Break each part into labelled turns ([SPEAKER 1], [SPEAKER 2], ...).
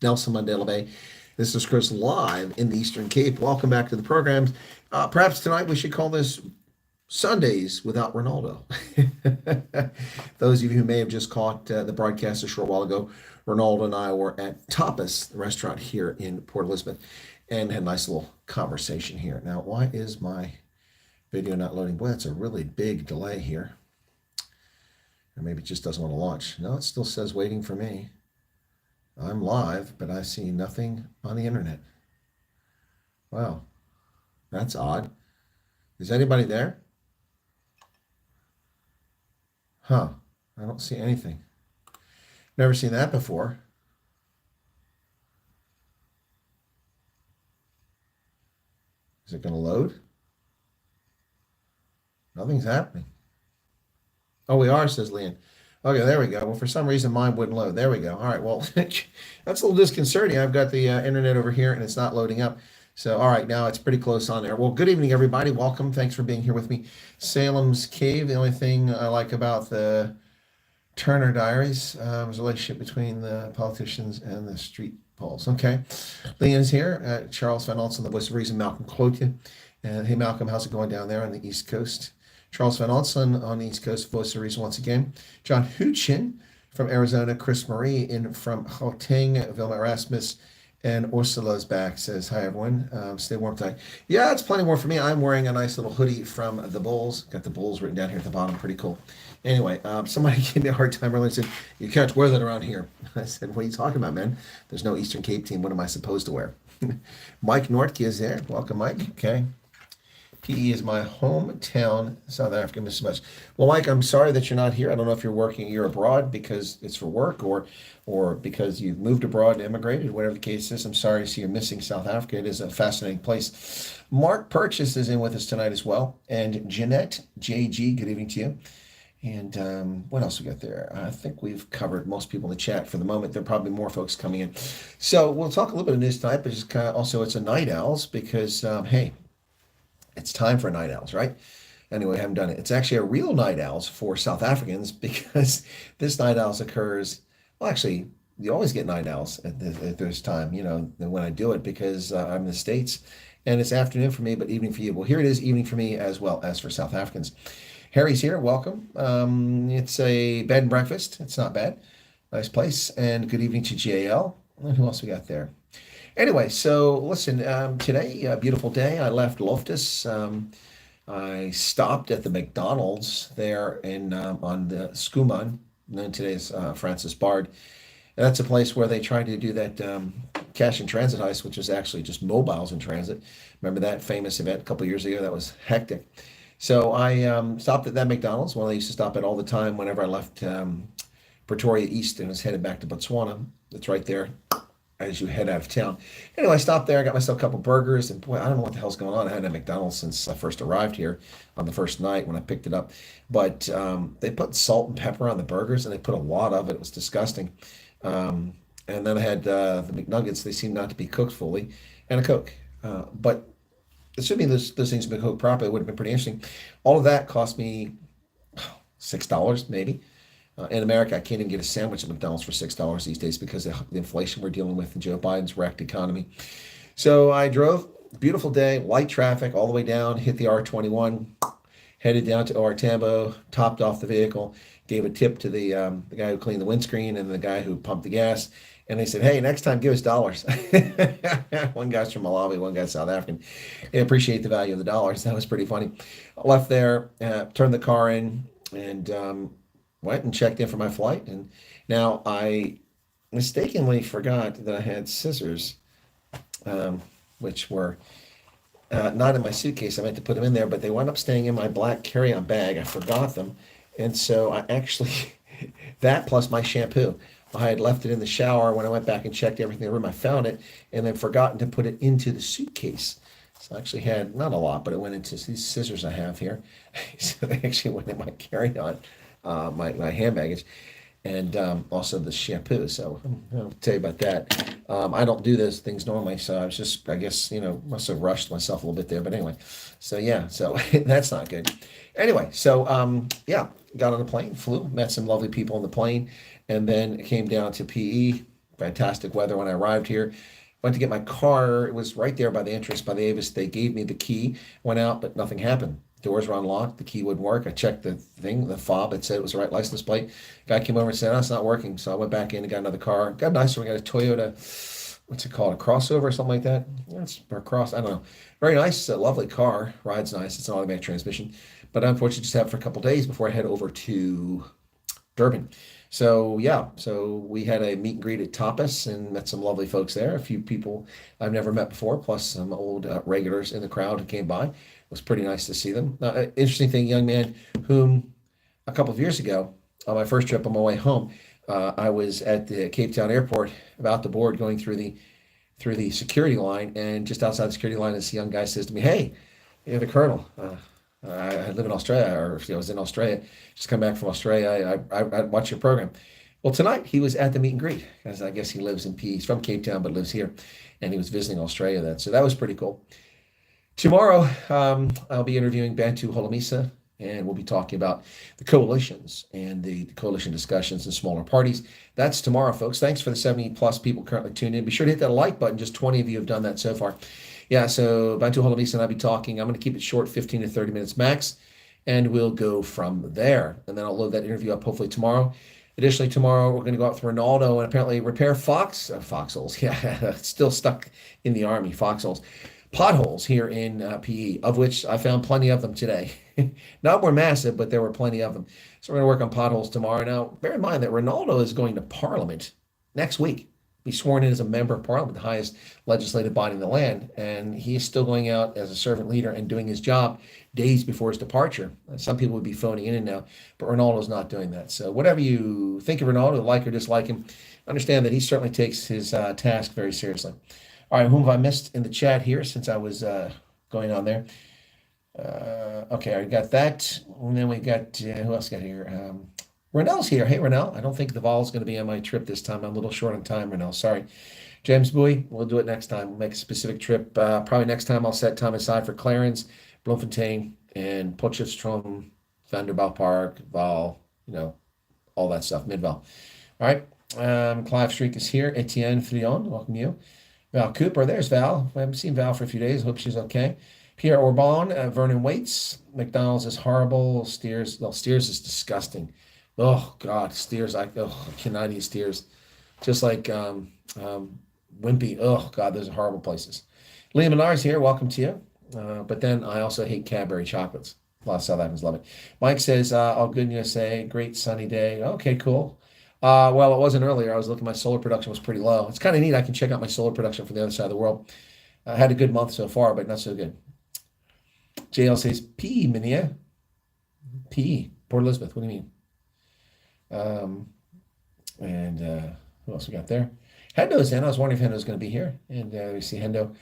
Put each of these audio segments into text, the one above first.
[SPEAKER 1] Nelson Mandela Bay. This is Chris live in the Eastern Cape. Welcome back to the programs. Perhaps tonight we should call this Sundays without Ronaldo. Those of you who may have just caught the broadcast a short while ago, Ronaldo and I were at Tapas, the restaurant here in Port Elizabeth, and had a nice little conversation here. Now, why is my video not loading? Boy, that's a really big delay here. Or maybe it just doesn't want to launch. No, it still says waiting for me. I'm live, but I see nothing on the internet. Wow, that's odd. Is anybody there? Huh, I don't see anything. Never seen that before. Is it going to load? Nothing's happening. Oh, we are, says Leanne. Okay, there we go. Well, for some reason, mine wouldn't load. There we go. All right, well, that's a little disconcerting. I've got the internet over here, and it's not loading up. So, all right, now it's pretty close on there. Well, good evening, everybody. Welcome. Thanks for being here with me. Salem's Cave. The only thing I like about the Turner Diaries was a relationship between the politicians and the street polls. Okay. Leanne's here. Charles Van Olsen, the voice of reason. Malcolm Clotier. And hey, Malcolm, how's it going down there on the East Coast? Charles Van Olsen on the East Coast, voice of reason once again. John Huchin from Arizona. Chris Marie in from Gauteng. Vilma Erasmus. And Ursula's back, says, hi, everyone. Stay warm tonight. Yeah, it's plenty warm for me. I'm wearing a nice little hoodie from the Bulls. Got the Bulls written down here at the bottom. Pretty cool. Anyway, somebody gave me a hard time earlier and said, you can't wear that around here. I said, what are you talking about, man? There's no Eastern Cape team. What am I supposed to wear? Mike Nortke is there. Welcome, Mike. Okay. PE is my hometown, South Africa, Mr. Much. Well, Mike, I'm sorry that you're not here. I don't know if you're abroad because it's for work or because you've moved abroad and immigrated, whatever the case is. I'm sorry to see you're missing South Africa. It is a fascinating place. Mark Purchase is in with us tonight as well. And Jeanette JG, good evening to you. And what else we got there? I think we've covered most people in the chat for the moment. There are probably more folks coming in. So we'll talk a little bit of news tonight, but just kind of also it's a night owls because, hey, it's time for night owls, right? Anyway, I haven't done it. It's actually a real night owls for South Africans because this night owls occurs, well, actually, you always get night owls at this time, you know, when I do it because I'm in the States and it's afternoon for me, but evening for you. Well, here it is, evening for me as well as for South Africans. Harry's here, welcome. It's a bed and breakfast. It's not bad. Nice place. And good evening to JL. And who else we got there? Anyway, so listen, today, a beautiful day. I left Loftus. I stopped at the McDonald's there on the Schoeman, known today as Francis Bard. And that's a place where they tried to do that cash in transit heist, which was actually just mobiles in transit. Remember that famous event a couple of years ago? That was hectic. So I stopped at that McDonald's, one I used to stop at all the time whenever I left Pretoria East and was headed back to Botswana. It's right there as you head out of town. Anyway, I stopped there, I got myself a couple burgers, and boy, I don't know what the hell's going on. I hadn't had McDonald's since I first arrived here on the first night when I picked it up. But they put salt and pepper on the burgers, and they put a lot of it. It was disgusting. And then I had the McNuggets. They seemed not to be cooked fully, and a Coke. But assuming those things have been cooked properly, it would have been pretty interesting. All of that cost me $6 maybe. In America, I can't even get a sandwich at McDonald's for $6 these days because of the inflation we're dealing with in Joe Biden's wrecked economy. So I drove, beautiful day, light traffic all the way down, hit the R21, headed down to OR Tambo, topped off the vehicle, gave a tip to the guy who cleaned the windscreen and the guy who pumped the gas. And they said, hey, next time give us dollars. One guy's from Malawi, one guy's South African. They appreciate the value of the dollars. That was pretty funny. I left there, turned the car in, and went and checked in for my flight. And now I mistakenly forgot that I had scissors, which were not in my suitcase. I meant to put them in there, but they wound up staying in my black carry-on bag. I forgot them. And so I actually, that plus my shampoo, I had left it in the shower. When I went back and checked everything in the room, I found it and then forgotten to put it into the suitcase. So I actually had, not a lot, but it went into these scissors I have here. So they actually went in my carry-on. My hand baggage, and also the shampoo. So I'll tell you about that. I don't do those things normally, so I was just, I guess, must have rushed myself a little bit there. But anyway, so yeah, so that's not good. Anyway, so yeah, got on a plane, flew, met some lovely people on the plane, and then came down to PE, fantastic weather when I arrived here. Went to get my car. It was right there by the entrance by the Avis. They gave me the key, went out, but nothing happened. Doors were unlocked. The key wouldn't work. I checked the thing, the fob. It said it was the right license plate. Guy came over and said, "Oh, it's not working." So I went back in and got another car. Got a nice one. Got a Toyota, what's it called? A crossover or something like that? It's or cross. I don't know. Very nice, lovely car. Rides nice. It's an automatic transmission. But unfortunately, just have it for a couple days before I head over to Durban. So yeah, so we had a meet and greet at Tapas and met some lovely folks there. A few people I've never met before, plus some old regulars in the crowd who came by. It was pretty nice to see them. Interesting thing, young man, whom a couple of years ago on my first trip on my way home, I was at the Cape Town airport about to board, going through the security line, and just outside the security line, this young guy says to me, "Hey, you're the colonel. I live in Australia, or I was in Australia, just come back from Australia. I watch your program." Well, tonight he was at the meet and greet, because I guess he lives in He's from Cape Town, but lives here, and he was visiting Australia then. So that was pretty cool. Tomorrow, I'll be interviewing Bantu Holomisa, and we'll be talking about the coalitions and the coalition discussions and smaller parties. That's tomorrow, folks. Thanks for the 70 plus people currently tuned in. Be sure to hit that like button. Just 20 of you have done that so far. Yeah, so Bantu Holomisa and I'll be talking. I'm going to keep it short, 15 to 30 minutes max, and we'll go from there. And then I'll load that interview up hopefully tomorrow. Additionally, tomorrow we're going to go out with Ronaldo and apparently repair foxholes. Yeah, still stuck in the army, foxholes. Potholes here in PE, of which I found plenty of them today. Not more massive, but there were plenty of them. So we're going to work on potholes tomorrow. Now, bear in mind that Ronaldo is going to Parliament next week. Be sworn in as a member of Parliament, the highest legislative body in the land, and he is still going out as a servant leader and doing his job days before his departure. Some people would be phoning in and now, but Ronaldo's not doing that. So whatever you think of Ronaldo, like or dislike him, understand that he certainly takes his task very seriously. All right, whom have I missed in the chat here since I was going on there? Okay, I got that. And then we got, who else got here? Ronell's here. Hey, Ronell. I don't think the Vol's going to be on my trip this time. I'm a little short on time, Ronell. Sorry. James Bowie, we'll do it next time. We'll make a specific trip. Probably next time I'll set time aside for Clarence, Bloemfontein, and Potchefstroom, Vanderbilt Park, Val, all that stuff, Midval. All right. Clive Streak is here. Etienne Frion, welcome you. Val Cooper, there's Val. I haven't seen Val for a few days. Hope she's okay. Pierre Orban, Vernon Waits. McDonald's is horrible. Steers is disgusting. Oh God, Steers! I cannot eat Steers. Just like Wimpy. Oh God, those are horrible places. Liam Menards here. Welcome to you. But then I also hate Cadbury chocolates. A lot of South Africans love it. Mike says, "All good in USA. Great sunny day." Okay, cool. Well, it wasn't earlier. I was looking. My solar production was pretty low. It's kind of neat. I can check out my solar production from the other side of the world. I had a good month so far, but not so good. JL says, "P, Minia. P, Port Elizabeth. What do you mean?" And who else we got there? Hendo's in. I was wondering if Hendo's going to be here. And we see Hendo.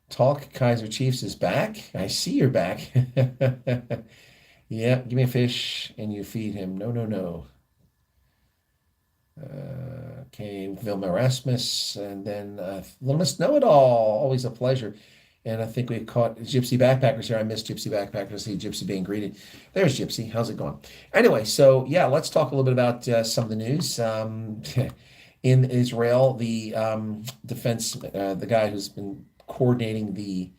[SPEAKER 1] Talk Kaiser Chiefs is back. I see you're back. Yeah, give me a fish and you feed him. No. Okay, Vilma Erasmus. And then Little Miss Know-It-All. Always a pleasure. And I think we caught Gypsy Backpackers here. I missed Gypsy Backpackers. See Gypsy being greeted. There's Gypsy. How's it going? Anyway, so yeah, let's talk a little bit about some of the news. In Israel, the defense, the guy who's been coordinating the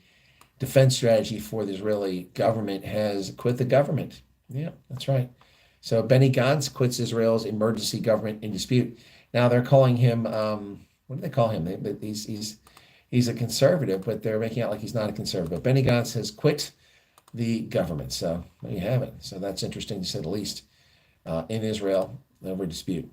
[SPEAKER 1] defense strategy for the Israeli government has quit the government. Yeah, that's right. So Benny Gantz quits Israel's emergency government in dispute. Now they're calling him, what do they call him? He's a conservative, but they're making out like he's not a conservative. Benny Gantz has quit the government. So there you have it. So that's interesting to say the least in Israel over dispute.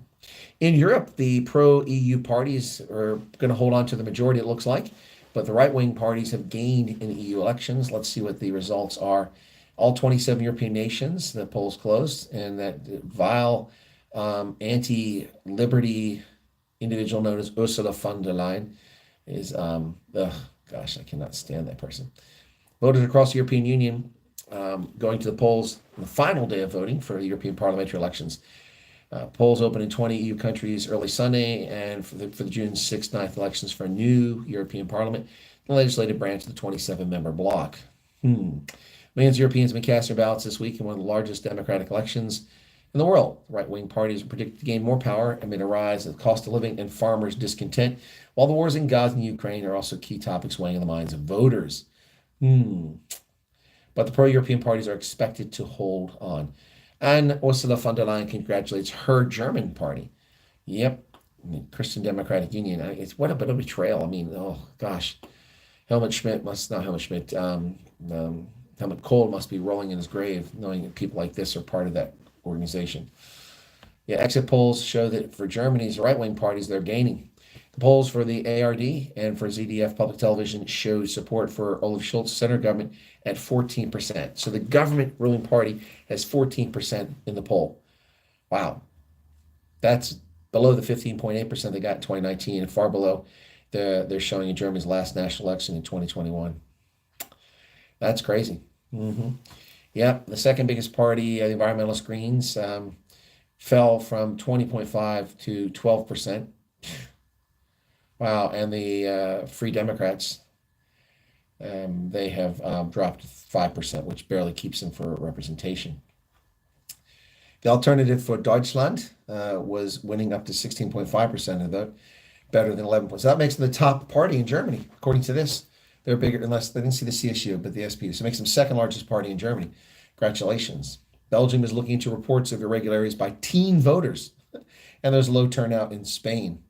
[SPEAKER 1] In Europe, the pro-EU parties are going to hold on to the majority, it looks like, but the right-wing parties have gained in EU elections. Let's see what the results are. All 27 European nations, the polls closed, and that vile anti-liberty individual known as Ursula von der Leyen is, gosh, I cannot stand that person. Voters across the European Union going to the polls on the final day of voting for the European parliamentary elections. Polls open in 20 EU countries early Sunday, and for the June 6th, 9th elections for a new European Parliament, the legislative branch of the 27-member bloc. Millions of Europeans have been casting their ballots this week in one of the largest democratic elections in the world. Right-wing parties are predicted to gain more power amid a rise of cost of living and farmers' discontent, while the wars in Gaza and Ukraine are also key topics weighing on the minds of voters. But the pro-European parties are expected to hold on. And Ursula von der Leyen congratulates her German party. Yep, Christian Democratic Union. What a bit of betrayal. I mean, oh gosh. Helmut Kohl must be rolling in his grave knowing that people like this are part of that organization. Yeah, exit polls show that for Germany's right-wing parties, they're gaining. The polls for the ARD and for ZDF Public Television show support for Olaf Scholz center government at 14%. So the government ruling party has 14% in the poll. Wow. That's below the 15.8% they got in 2019 and far below they're showing in Germany's last national election in 2021. That's crazy. Yeah, the second biggest party, the environmentalist Greens, fell from 20.5 to 12%. Wow, and the Free Democrats, they have dropped 5%, which barely keeps them for representation. The alternative for Deutschland was winning up to 16.5% of the vote, better than 11%. So that makes them the top party in Germany, according to this. They're bigger, unless they didn't see the CSU, but the SPU. So it makes them second largest party in Germany. Congratulations. Belgium is looking into reports of irregularities by teen voters, and there's low turnout in Spain.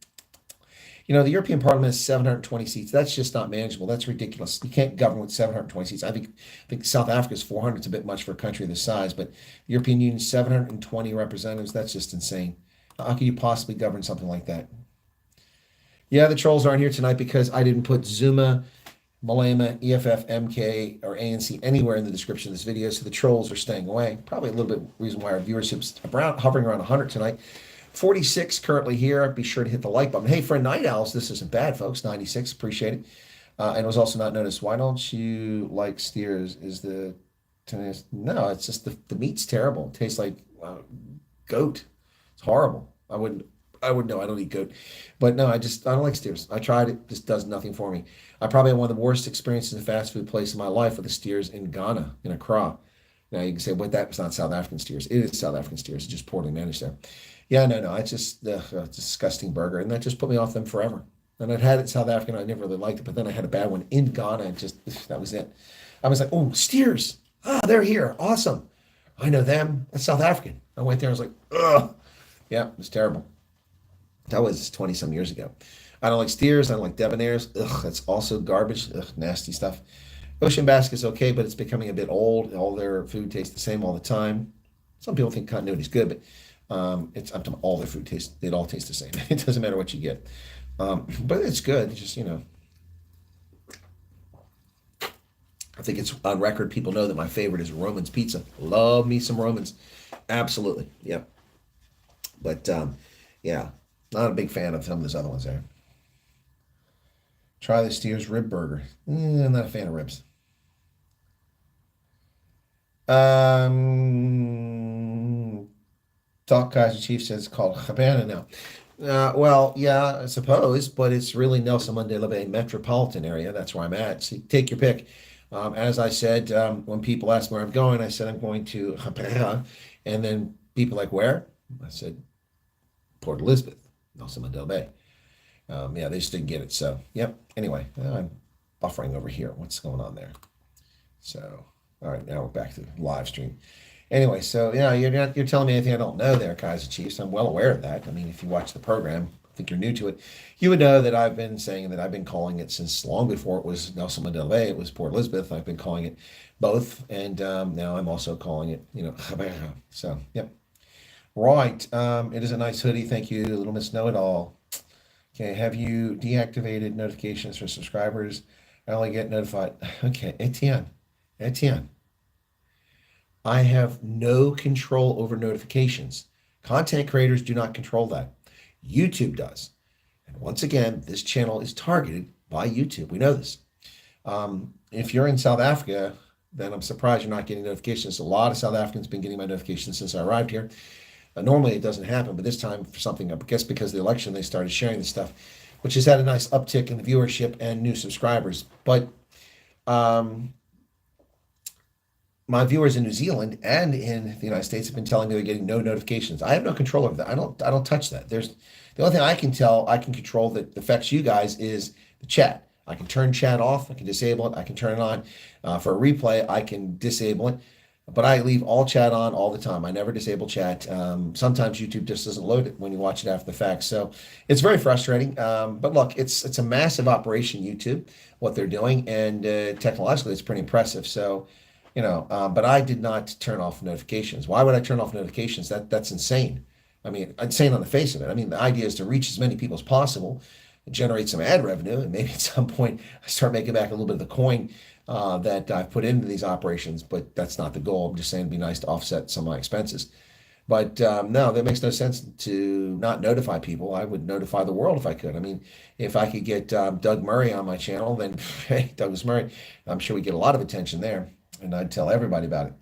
[SPEAKER 1] You know, the European Parliament has 720 seats. That's just not manageable. That's ridiculous. You can't govern with 720 seats. I think South Africa's 400 is a bit much for a country this size, but the European Union, 720 representatives. That's just insane. How can you possibly govern something like that? Yeah, the trolls aren't here tonight because I didn't put Zuma, Malema, EFF, MK, or ANC anywhere in the description of this video, so the trolls are staying away. Probably a little bit reason why our viewership's hovering around 100 tonight. 46 currently here. Be sure to hit the like button. Hey, for Night Owls, this isn't bad, folks. 96, appreciate it. And it was also not noticed. Why don't you like steers? No, it's just the meat's terrible. It tastes like goat. It's horrible. I wouldn't know. I don't eat goat. But no, I don't like steers. I tried it. Just does nothing for me. I probably had one of the worst experiences in a fast food place in my life with the steers in Ghana, in Accra. Now you can say, well, that's not South African steers. It is South African steers. It's just poorly managed there. Yeah, no. It's just a disgusting burger. And that just put me off them forever. And I'd had it in South Africa and I never really liked it. But then I had a bad one in Ghana and that was it. I was like, oh, steers. Ah, they're here. Awesome. I know them. That's South African. I went there. I was like, ugh. Yeah, it was terrible. That was 20 some years ago. I don't like steers. I don't like debonairs. Ugh, that's also garbage. Ugh, nasty stuff. Ocean Basket's okay, but it's becoming a bit old. All their food tastes the same all the time. Some people think continuity's good, but I'm talking all their food tastes. They all taste the same. It doesn't matter what you get, but it's good. It's just I think it's on record. People know that my favorite is Roman's pizza. Love me some Romans, absolutely. Yep. But yeah, not a big fan of some of those other ones there. Try the Steers rib burger. I'm not a fan of ribs. Talk Kaiser Chief says it's called Habana now. Well, yeah, I suppose, but it's really Nelson Mandela Bay metropolitan area. That's where I'm at. So take your pick. As I said, when people ask me where I'm going, I said I'm going to Habana. And then people like, where? I said, Port Elizabeth, Nelson Mandela Bay. Yeah, they just didn't get it. So, yep. Anyway, I'm buffering over here. What's going on there? So, all right, now we're back to the live stream. Anyway, so yeah, you're telling me anything I don't know there, Kaiser Chiefs. I'm well aware of that. I mean, if you watch the program, I think you're new to it, you would know that I've been saying that I've been calling it since long before it was Nelson Mandela Bay. It was Port Elizabeth. I've been calling it both, and now I'm also calling it, so, yep. Right, it is a nice hoodie. Thank you, Little Miss Know-It-All. Okay, have you deactivated notifications for subscribers? I only get notified. Okay, Etienne. I have no control over notifications. Content creators do not control that. YouTube does. And once again, this channel is targeted by YouTube. We know this. If you're in South Africa, then I'm surprised you're not getting notifications. A lot of South Africans have been getting my notifications since I arrived here. Normally it doesn't happen, but this time for something, I guess because of the election, they started sharing this stuff, which has had a nice uptick in the viewership and new subscribers. But my viewers in New Zealand and in the United States have been telling me they're getting no notifications. I have no control over that. I don't touch that. There's the only thing I can control that affects you guys is the chat. I can turn chat off, I can disable it, I can turn it on. For a replay, I can disable it. But I leave all chat on all the time. I never disable chat. Sometimes YouTube just doesn't load it when you watch it after the fact. So it's very frustrating. But look, it's a massive operation, YouTube, what they're doing. And technologically, it's pretty impressive. So, but I did not turn off notifications. Why would I turn off notifications? That's insane. I mean, insane on the face of it. I mean, the idea is to reach as many people as possible, generate some ad revenue, and maybe at some point I start making back a little bit of the coin that I've put into these operations, but that's not the goal. I'm just saying it'd be nice to offset some of my expenses. But no, that makes no sense to not notify people. I would notify the world if I could. I mean, if I could get Doug Murray on my channel, then hey, Douglas Murray, I'm sure we get a lot of attention there, and I'd tell everybody about it.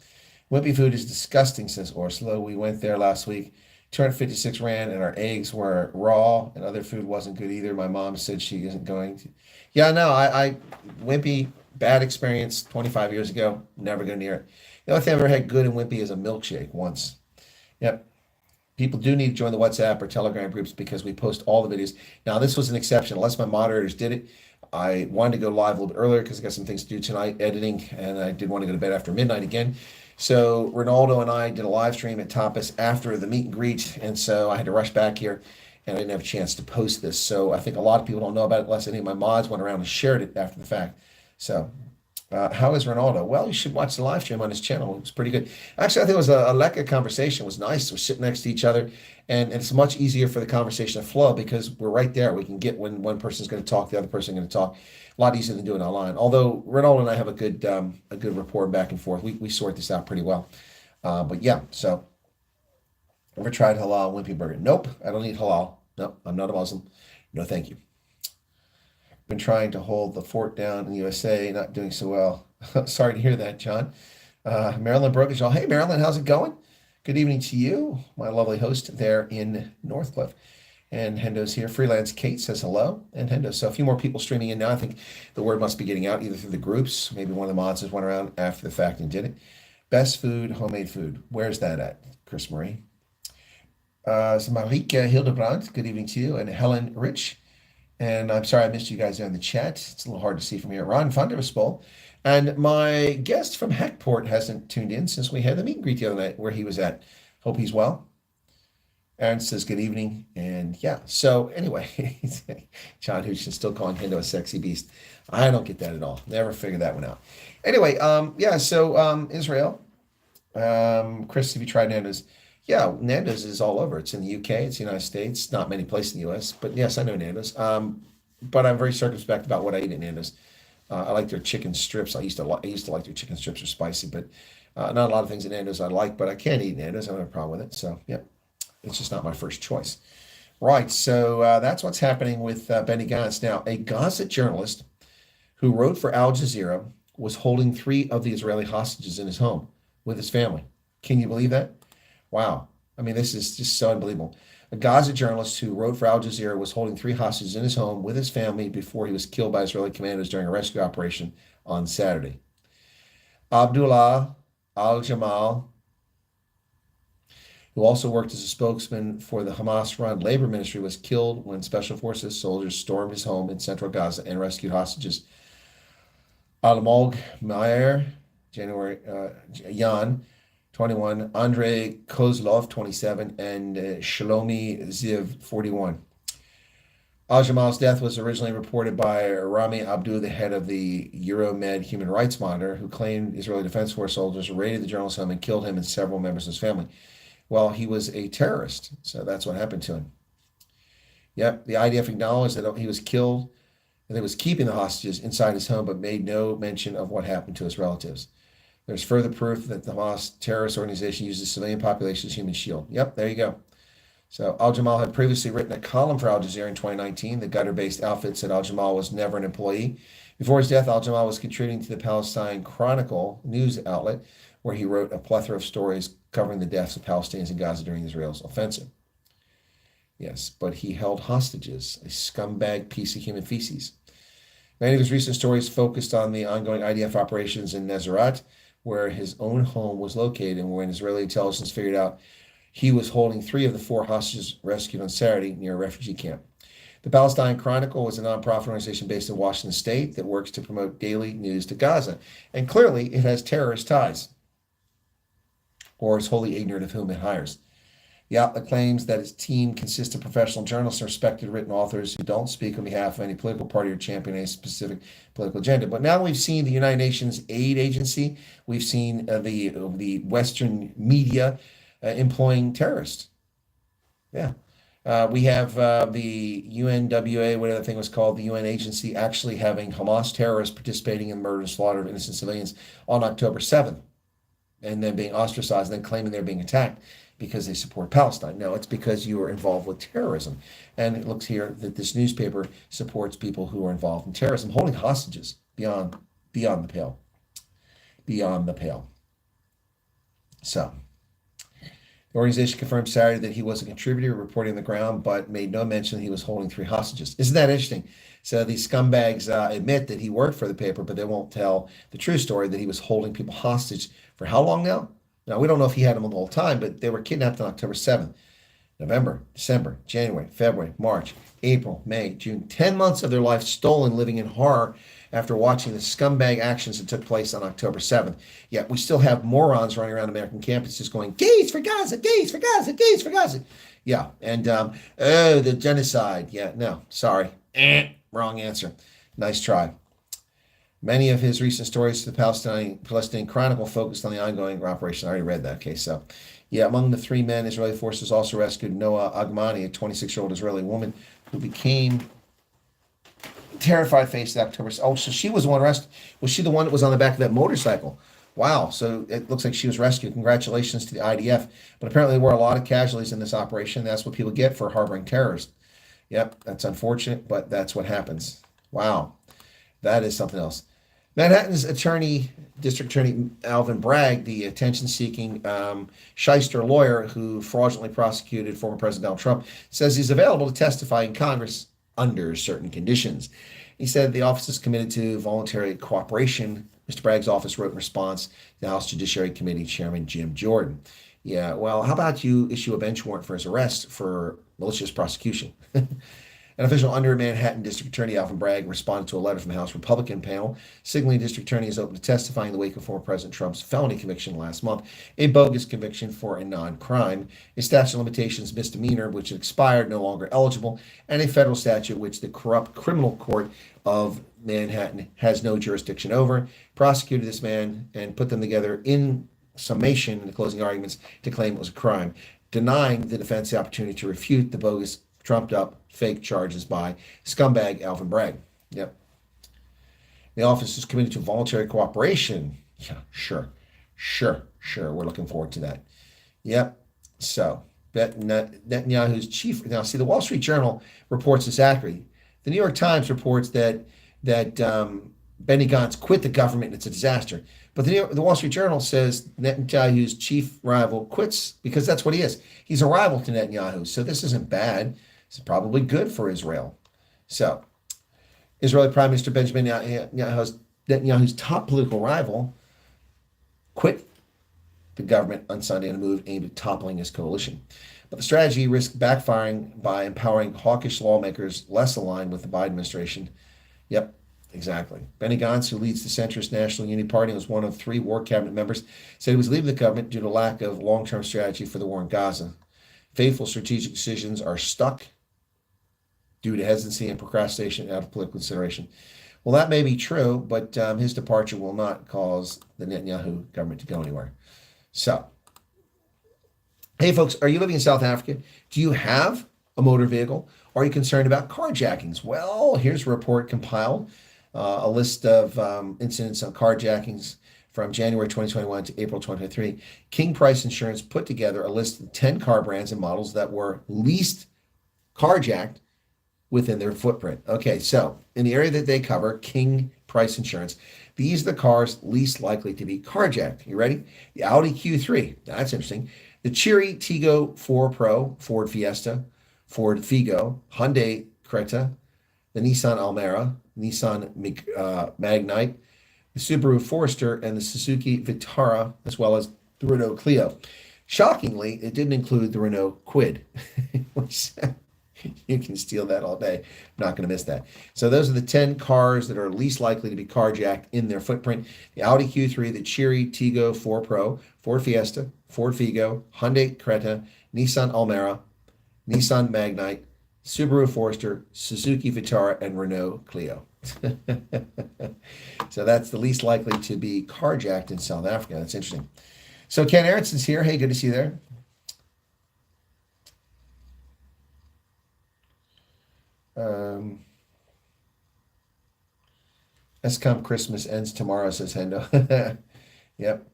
[SPEAKER 1] Wimpy food is disgusting, says Ursula. We went there last week. 256 rand, and our eggs were raw, and other food wasn't good either. My mom said she isn't going to. Yeah, no, I Wimpy, bad experience 25 years ago. Never go near it. The only thing I've ever had good in Wimpy is a milkshake once. Yep. People do need to join the WhatsApp or Telegram groups because we post all the videos. Now, this was an exception. Unless my moderators did it, I wanted to go live a little bit earlier because I got some things to do tonight, editing, and I did want to go to bed after midnight again. So Ronaldo and I did a live stream at Tapas after the meet and greet, and so I had to rush back here, and I didn't have a chance to post this. So I think a lot of people don't know about it unless any of my mods went around and shared it after the fact. So how is Ronaldo? Well, you should watch the live stream on his channel. It was pretty good. Actually, I think it was a Leka conversation. It was nice. We're sitting next to each other, and it's much easier for the conversation to flow because we're right there. We can get when one person's going to talk, the other person going to talk. A lot easier than doing it online. Although Ronaldo and I have a good rapport back and forth. We sort this out pretty well. But yeah, so ever tried halal Wimpy burger? Nope, I don't eat halal. No, I'm not a Muslim. No, thank you. Been trying to hold the fort down in the USA, not doing so well. Sorry to hear that, John. Marilyn Brokish. Hey, Marilyn, how's it going? Good evening to you, my lovely host there in Northcliffe. And Hendo's here. Freelance Kate says hello. And Hendo. So a few more people streaming in now. I think the word must be getting out either through the groups. Maybe one of the mods just went around after the fact and did it. Best food, homemade food. Where's that at, Chris Marie? So Marika Hildebrand, good evening to you. And Helen Rich. And I'm sorry I missed you guys there in the chat. It's a little hard to see from here. Ron van der Spol. And my guest from Heckport hasn't tuned in since we had the meet and greet the other night where he was at. Hope he's well. Aaron says good evening, and yeah. So anyway, John Hooch is still calling Hendo a sexy beast. I don't get that at all. Never figured that one out. Anyway, yeah. So Israel, Chris, have you tried Nando's? Yeah, Nando's is all over. It's in the UK. It's the United States. Not many places in the US, but yes, I know Nando's. But I'm very circumspect about what I eat at Nando's. I like their chicken strips. I used to like their chicken strips are spicy, but not a lot of things at Nando's I like. But I can eat Nando's. I don't have a problem with it. So yeah. It's just not my first choice. Right, so that's what's happening with Benny Gantz. Now, a Gaza journalist who wrote for Al Jazeera was holding 3 of the Israeli hostages in his home with his family. Can you believe that? Wow. I mean, this is just so unbelievable. A Gaza journalist who wrote for Al Jazeera was holding 3 hostages in his home with his family before he was killed by Israeli commandos during a rescue operation on Saturday. Abdullah al-Jamal, who also worked as a spokesman for the Hamas-run labor ministry, was killed when Special Forces soldiers stormed his home in central Gaza and rescued hostages. Almog Meyer, Yan, 21, Andrei Kozlov, 27, and Shlomi Ziv, 41. Al-Jamal's death was originally reported by Rami Abdu, the head of the Euromed Human Rights Monitor, who claimed Israeli Defense Force soldiers raided the journalist's home and killed him and several members of his family. Well, he was a terrorist, so that's what happened to him. Yep, the IDF acknowledged that he was killed and they was keeping the hostages inside his home, but made no mention of what happened to his relatives. There's further proof that the Hamas terrorist organization uses civilian population as human shield. Yep, there you go. So Al-Jamal had previously written a column for Al Jazeera in 2019. The Qatar-based outfit said Al-Jamal was never an employee. Before his death, Al-Jamal was contributing to the Palestine Chronicle news outlet, where he wrote a plethora of stories covering the deaths of Palestinians in Gaza during Israel's offensive. Yes, but he held hostages, a scumbag piece of human feces. Many of his recent stories focused on the ongoing IDF operations in Nazareth, where his own home was located, and when Israeli intelligence figured out he was holding 3 of the 4 hostages rescued on Saturday near a refugee camp. The Palestine Chronicle is a nonprofit organization based in Washington State that works to promote daily news to Gaza, and clearly it has terrorist ties, or is wholly ignorant of whom it hires. The outlet claims that its team consists of professional journalists and respected written authors who don't speak on behalf of any political party or champion any specific political agenda. But now we've seen the United Nations Aid Agency, we've seen the Western media employing terrorists. Yeah. We have the UNWA, whatever that thing was called, the UN agency, actually having Hamas terrorists participating in the murder and slaughter of innocent civilians on October 7th, and then being ostracized and then claiming they're being attacked because they support Palestine. No, it's because you are involved with terrorism. And it looks here that this newspaper supports people who are involved in terrorism, holding hostages beyond the pale. Beyond the pale. So, the organization confirmed Saturday that he was a contributor reporting on the ground, but made no mention that he was holding 3 hostages. Isn't that interesting? So these scumbags admit that he worked for the paper, but they won't tell the true story that he was holding people hostage for how long now? Now, we don't know if he had them the whole time, but they were kidnapped on October 7th. November, December, January, February, March, April, May, June. 10 months of their life stolen, living in horror after watching the scumbag actions that took place on October 7th. Yet we still have morons running around American campuses going, gays for Gaza, gays for Gaza, gays for Gaza. Yeah, and the genocide. Yeah, no, sorry. Wrong answer. Nice try. Many of his recent stories to the Palestinian Chronicle focused on the ongoing operation. I already read that. Okay, so yeah, among the 3 men, Israeli forces also rescued Noah Agmani, a 26-year-old Israeli woman who became terrified face of October. Oh, so she was the one arrested. Was she the one that was on the back of that motorcycle? Wow, so it looks like she was rescued. Congratulations to the IDF. But apparently there were a lot of casualties in this operation. That's what people get for harboring terrorists. Yep, that's unfortunate, but that's what happens. Wow, that is something else. Manhattan's District Attorney Alvin Bragg, the attention-seeking shyster lawyer who fraudulently prosecuted former President Donald Trump, says he's available to testify in Congress under certain conditions. He said the office is committed to voluntary cooperation. Mr. Bragg's office wrote in response to the House Judiciary Committee Chairman Jim Jordan. Yeah, well, how about you issue a bench warrant for his arrest for malicious prosecution? An official under Manhattan District Attorney Alvin Bragg responded to a letter from the House Republican panel, signaling the district attorney is open to testifying in the wake of former President Trump's felony conviction last month, a bogus conviction for a non-crime, a statute of limitations misdemeanor which expired, no longer eligible, and a federal statute which the corrupt criminal court of Manhattan has no jurisdiction over. Prosecuted this man and put them together in summation in the closing arguments to claim it was a crime, denying the defense the opportunity to refute the bogus, trumped-up, fake charges by scumbag Alvin Bragg. Yep. The office is committed to voluntary cooperation. Yeah, sure. We're looking forward to that. Yep. So, Netanyahu's chief. Now, see, the Wall Street Journal reports this accurately. The New York Times reports that Benny Gantz quit the government and it's a disaster. But the Wall Street Journal says Netanyahu's chief rival quits because that's what he is. He's a rival to Netanyahu. So this isn't bad. It's probably good for Israel. So, Israeli Prime Minister Benjamin Netanyahu's top political rival quit the government on Sunday in a move aimed at toppling his coalition. But the strategy risked backfiring by empowering hawkish lawmakers less aligned with the Biden administration. Yep, exactly. Benny Gantz, who leads the centrist National Unity Party and was one of 3 war cabinet members, said he was leaving the government due to lack of long-term strategy for the war in Gaza. Faithful strategic decisions are stuck due to hesitancy and procrastination out of political consideration. Well, that may be true, but his departure will not cause the Netanyahu government to go anywhere. So, hey folks, are you living in South Africa? Do you have a motor vehicle? Are you concerned about carjackings? Well, here's a report compiled, a list of incidents on carjackings from January 2021 to April 2023. King Price Insurance put together a list of 10 car brands and models that were least carjacked within their footprint. Okay, so in the area that they cover, King Price Insurance, these are the cars least likely to be carjacked. You ready? The Audi Q3, that's interesting. The Chery Tiggo 4 Pro, Ford Fiesta, Ford Figo, Hyundai Creta, the Nissan Almera, Nissan Magnite, the Subaru Forester, and the Suzuki Vitara, as well as the Renault Clio. Shockingly, it didn't include the Renault Kwid, which you can steal that all day. I'm not going to miss that. So those are the 10 cars that are least likely to be carjacked in their footprint. The Audi Q3, the Chery Tiggo 4 Pro, Ford Fiesta, Ford Figo, Hyundai Creta, Nissan Almera, Nissan Magnite, Subaru Forester, Suzuki Vitara, and Renault Clio. So that's the least likely to be carjacked in South Africa. That's interesting. So Ken Aronson's here. Hey, good to see you there. Escom Christmas ends tomorrow, says Hendo. Yep.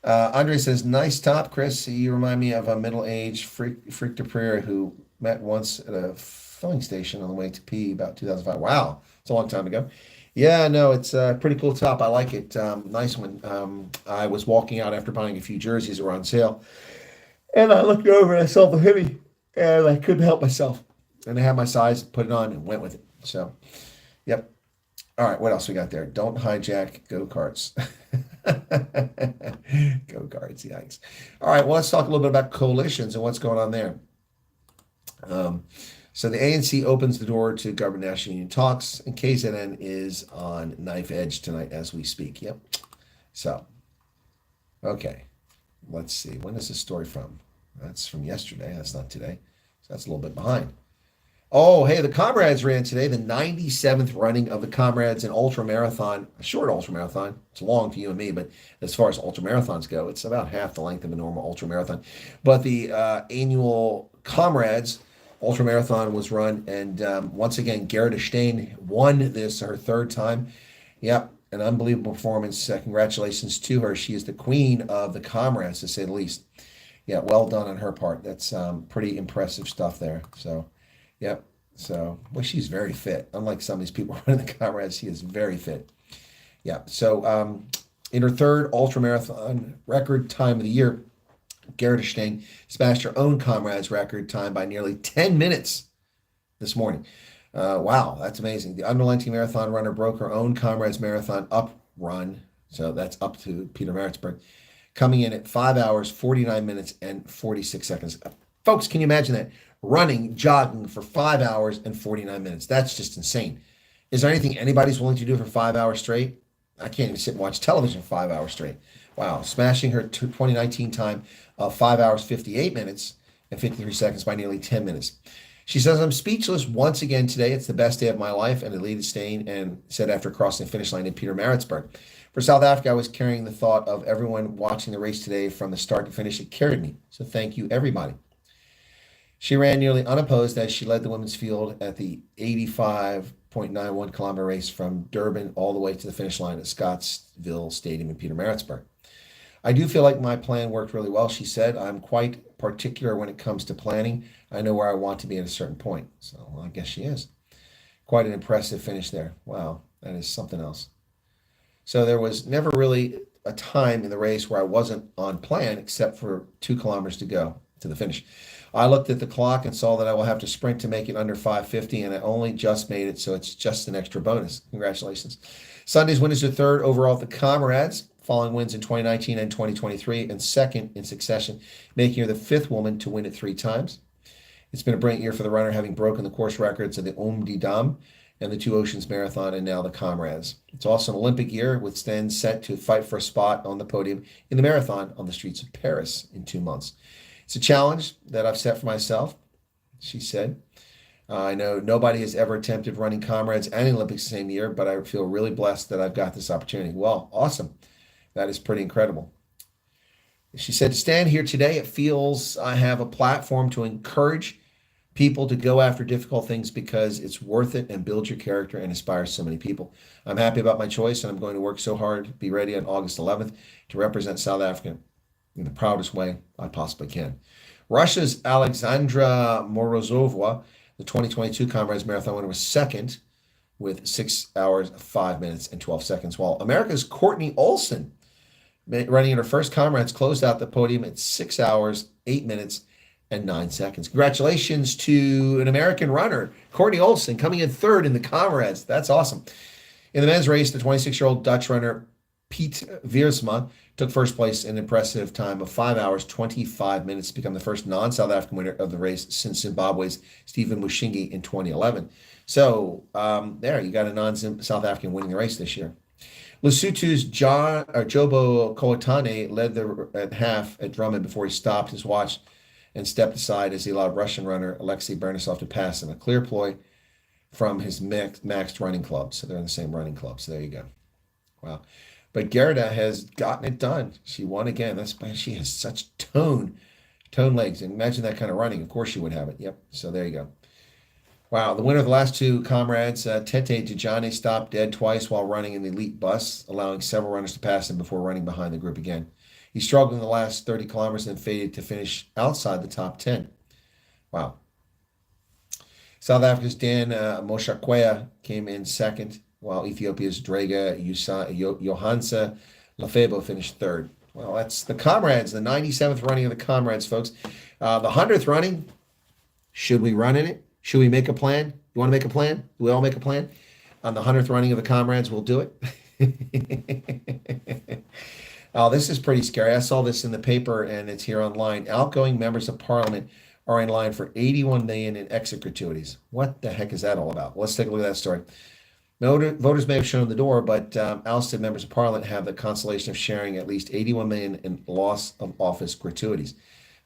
[SPEAKER 1] Andre says, nice top, Chris. You remind me of a middle-aged freak de prairie who met once at a filling station on the way to pee about 2005. Wow, it's a long time ago. Yeah, no, it's a pretty cool top. I like it. Nice one. I was walking out after buying a few jerseys that were on sale, and I looked over and I saw the hoodie, and I couldn't help myself. And I had my size, put it on, and went with it. So, yep. All right, what else we got there? Don't hijack go-karts. Go-karts, yikes. All right, well, let's talk a little bit about coalitions and what's going on there. So the ANC opens the door to government national union talks, and KZN is on knife edge tonight as we speak. Yep. So, okay. Let's see. When is this story from? That's from yesterday. That's not today. So that's a little bit behind. Oh, hey, the Comrades ran today, the 97th running of the Comrades in ultra marathon, a short ultra marathon. It's long to you and me, but as far as ultra marathons go, it's about half the length of a normal ultra marathon. But the annual Comrades ultra marathon was run, and once again, Gerda Stein won this her third time. Yep, an unbelievable performance. Congratulations to her. She is the queen of the Comrades, to say the least. Yeah, well done on her part. That's pretty impressive stuff there. So, yep. So, well, she's very fit. Unlike some of these people running the Comrades, she is very fit. Yeah. So, in her third ultra marathon record time of the year, Gerda Stein smashed her own Comrades record time by nearly 10 minutes this morning. Wow, that's amazing. The under-19 marathon runner broke her own Comrades marathon up run, so that's up to Peter Maritzburg, coming in at 5 hours, 49 minutes, and 46 seconds. Folks, can you imagine that? Running, jogging for 5 hours and 49 minutes. That's just insane. Is there anything anybody's willing to do for 5 hours straight? I can't even sit and watch television for 5 hours straight. Wow, smashing her 2019 time of 5 hours, 58 minutes and 53 seconds by nearly 10 minutes. She says, I'm speechless once again today. It's the best day of my life, and Elita Stein and said after crossing the finish line in Peter Maritzburg. For South Africa, I was carrying the thought of everyone watching the race today from the start to finish. It carried me. So thank you, everybody. She ran nearly unopposed as she led the women's field at the 85.91 kilometer race from Durban all the way to the finish line at Scottsville Stadium in Peter Maritzburg. I do feel like my plan worked really well, she said. I'm quite particular when it comes to planning. I know where I want to be at a certain point. So well, I guess she is. Quite an impressive finish there. Wow, that is something else. So there was never really a time in the race where I wasn't on plan except for 2 kilometers to go to the finish. I looked at the clock and saw that I will have to sprint to make it under 5:50, and I only just made it, so it's just an extra bonus. Congratulations. Sunday's win is her third overall at the Comrades, following wins in 2019 and 2023, and second in succession, making her the 5th woman to win it 3 times. It's been a brilliant year for the runner, having broken the course records of the Om Dam and the Two Oceans Marathon, and now the Comrades. It's also an Olympic year, with Sten set to fight for a spot on the podium in the marathon on the streets of Paris in 2 months. It's a challenge that I've set for myself, she said. I know nobody has ever attempted running Comrades and the Olympics the same year, but I feel really blessed that I've got this opportunity. Well, awesome. That is pretty incredible. She said, to stand here today, it feels I have a platform to encourage people to go after difficult things because it's worth it and builds your character and inspires so many people. I'm happy about my choice, and I'm going to work so hard to be ready on August 11th to represent South Africa in the proudest way I possibly can. Russia's Alexandra Morozova, the 2022 Comrades Marathon winner, was second with 6 hours, 5 minutes, and 12 seconds, while America's Courtney Olson, running in her first Comrades, closed out the podium at 6 hours, 8 minutes, and 9 seconds. Congratulations to an American runner, Courtney Olson, coming in third in the Comrades. That's awesome. In the men's race, the 26-year-old Dutch runner Piet Wiersma took first place in an impressive time of 5 hours, 25 minutes to become the first non-South African winner of the race since Zimbabwe's Stephen Mushingi in 2011. So there, you got a non-South African winning the race this year. Lesotho's Jobo Kotane led at half at Drummond before he stopped his watch and stepped aside as he allowed Russian runner Alexei Bernisov to pass in a clear ploy from his maxed running club. So they're in the same running club. So there you go. Wow. But Gerda has gotten it done. She won again. That's she has such tone legs. And imagine that kind of running. Of course she would have it. Yep. So there you go. Wow. The winner of the last two comrades, Tete Djane, stopped dead twice while running in the elite bus, allowing several runners to pass him before running behind the group again. He struggled in the last 30 kilometers and faded to finish outside the top 10. Wow. South Africa's Dan Moshakwea came in second, while Ethiopia's Drega Johansa Lafebo finished third. Well, that's the Comrades, the 97th running of the Comrades, folks. The 100th running, should we run in it? Should we make a plan? You want to make a plan? Do we all make a plan? On the 100th running of the Comrades, we'll do it. Oh, this is pretty scary. I saw this in the paper, and it's here online. Outgoing members of Parliament are in line for 81 million in exit gratuities. What the heck is that all about? Let's take a look at that story. Voters may have shown the door, but ousted members of Parliament have the consolation of sharing at least 81 million in loss of office gratuities.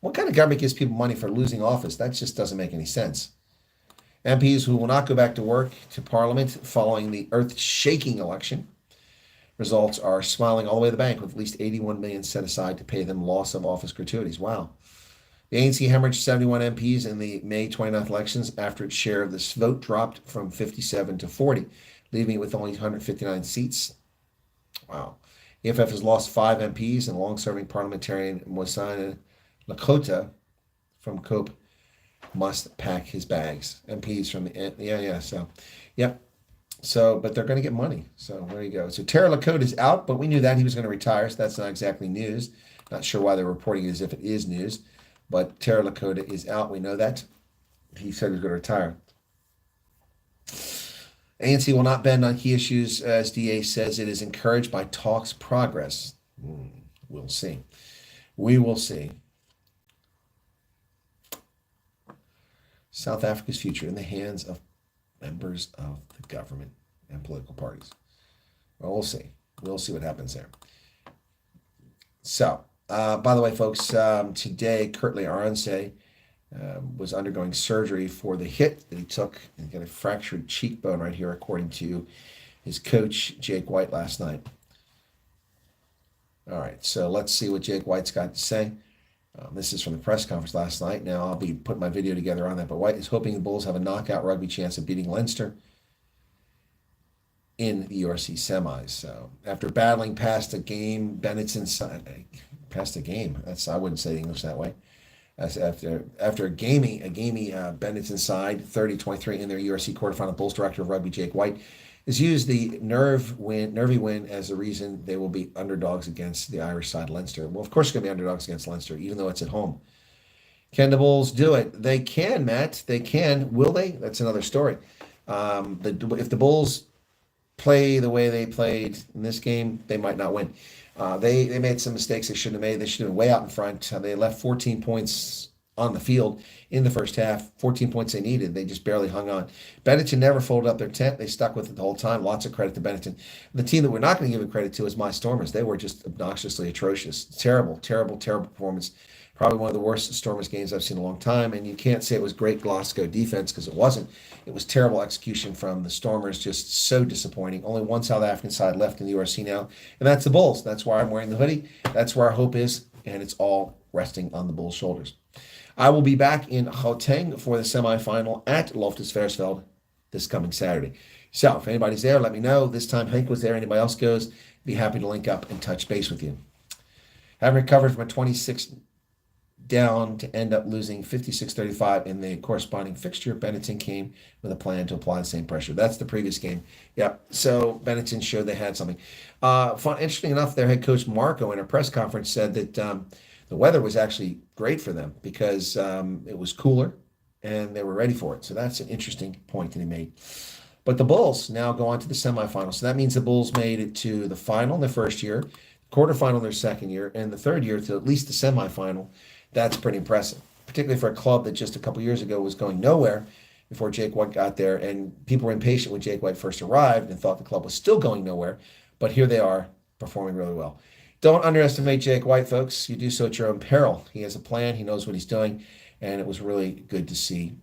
[SPEAKER 1] What kind of government gives people money for losing office? That just doesn't make any sense. MPs who will not go back to work to Parliament following the earth-shaking election results are smiling all the way to the bank with at least 81 million set aside to pay them loss of office gratuities. Wow. The ANC hemorrhaged 71 MPs in the May 29th elections after its share of this vote dropped from 57 to 40, leaving it with only 159 seats. Wow. EFF has lost 5 MPs, and long-serving parliamentarian Moisana Lakota from Cope must pack his bags. MPs from the, so, yep. So, but they're going to get money. So there you go. So Tara Lakota is out, but we knew that he was going to retire, so that's not exactly news. Not sure why they're reporting it as if it is news, but Tara Lakota is out. We know that. He said he was going to retire. ANC will not bend on key issues as DA says it is encouraged by talks progress. We'll see. We will see. South Africa's future in the hands of members of the government and political parties. Well, we'll see. We'll see what happens there. So, by the way, folks, today, Kurtley Arendse was undergoing surgery for the hit that he took and got a fractured cheekbone right here, according to his coach, Jake White, last night. All right, so let's see what Jake White's got to say. This is from the press conference last night. Now, I'll be putting my video together on that, but White is hoping the Bulls have a knockout rugby chance of beating Leinster in the URC semis. So, after battling past a game, Bennett's past a game. I wouldn't say English that way. After a gamey Bennett's inside 30-23 in their URC quarterfinal, Bulls director of rugby Jake White has used the nervy win as the reason they will be underdogs against the Irish side, Leinster. Well, of course, they're going to be underdogs against Leinster, even though it's at home. Can the Bulls do it? They can, Matt. They can. Will they? That's another story. If the Bulls play the way they played in this game, they might not win. They made some mistakes they shouldn't have made. They should have been way out in front. They left 14 points on the field in the first half. 14 points they needed. They just barely hung on. Benetton never folded up their tent. They stuck with it the whole time. Lots of credit to Benetton. The team that we're not going to give it credit to is my Stormers. They were just obnoxiously atrocious. Terrible performance. Probably one of the worst Stormers games I've seen in a long time. And you can't say it was great Glasgow defense because it wasn't. It was terrible execution from the Stormers. Just so disappointing. Only one South African side left in the URC now, and that's the Bulls. That's why I'm wearing the hoodie. That's where our hope is, and it's all resting on the Bulls' shoulders. I will be back in Gauteng for the semifinal at Loftus Versfeld this coming Saturday. So if anybody's there, let me know. This time Hank was there. Anybody else goes, be happy to link up and touch base with you. Having recovered from a 26 down to end up losing 56-35 in the corresponding fixture, Benetton came with a plan to apply the same pressure. That's the previous game. Yeah, so Benetton showed they had something. Interesting enough, their head coach Marco in a press conference said that the weather was actually great for them because it was cooler and they were ready for it. So that's an interesting point that he made. But the Bulls now go on to the semifinals. So that means the Bulls made it to the final in their first year, quarterfinal their second year, and the third year to at least the semifinal. That's pretty impressive, particularly for a club that just a couple years ago was going nowhere before Jake White got there. And people were impatient when Jake White first arrived and thought the club was still going nowhere. But here they are performing really well. Don't underestimate Jake White, folks. You do so at your own peril. He has a plan. He knows what he's doing. And it was really good to see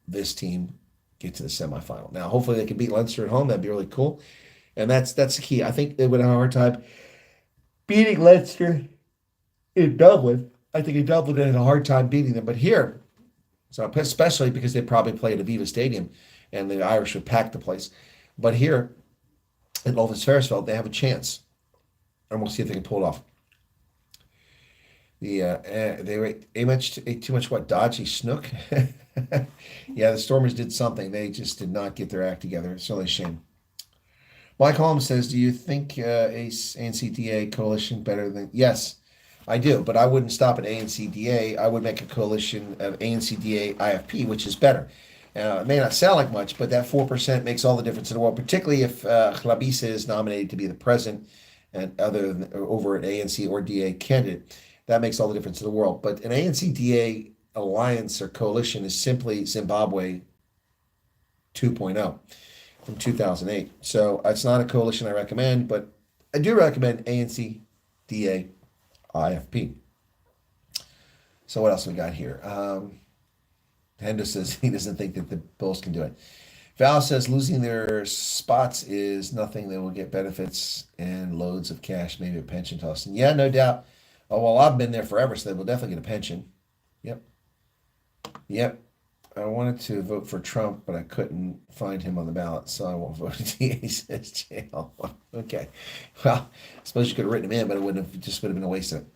[SPEAKER 1] this team get to the semifinal. Now, hopefully they can beat Leinster at home. That'd be really cool. And that's the key. I think they would have a hard time beating Leinster in Dublin. I think in Dublin they had a hard time beating them. But here, so especially because they probably played at Aviva Stadium and the Irish would pack the place. But here at Loftus Versfeld, they have a chance. And we'll see if they can pull it off. They ate too much what? Dodgy snook? Yeah, the Stormers did something. They just did not get their act together. It's really a shame. Mike Holmes says, do you think ANCDA coalition better than... Yes, I do, but I wouldn't stop at ANCDA. I would make a coalition of ANCDA IFP, which is better. It may not sound like much, but that 4% makes all the difference in the world, particularly if Chlabisa is nominated to be the president and over an ANC or DA candidate. That makes all the difference in the world. But an ANC-DA alliance or coalition is simply Zimbabwe 2.0 from 2008. So it's not a coalition I recommend, but I do recommend ANC-DA IFP. So what else we got here? Hendo says he doesn't think that the Bulls can do it. Val says losing their spots is nothing. They will get benefits and loads of cash, maybe a pension toss. And yeah, no doubt. Oh, well, I've been there forever, so they will definitely get a pension. Yep. I wanted to vote for Trump, but I couldn't find him on the ballot, so I won't vote. He says jail. Okay. Well, I suppose you could have written him in, but it just would have been a waste of it.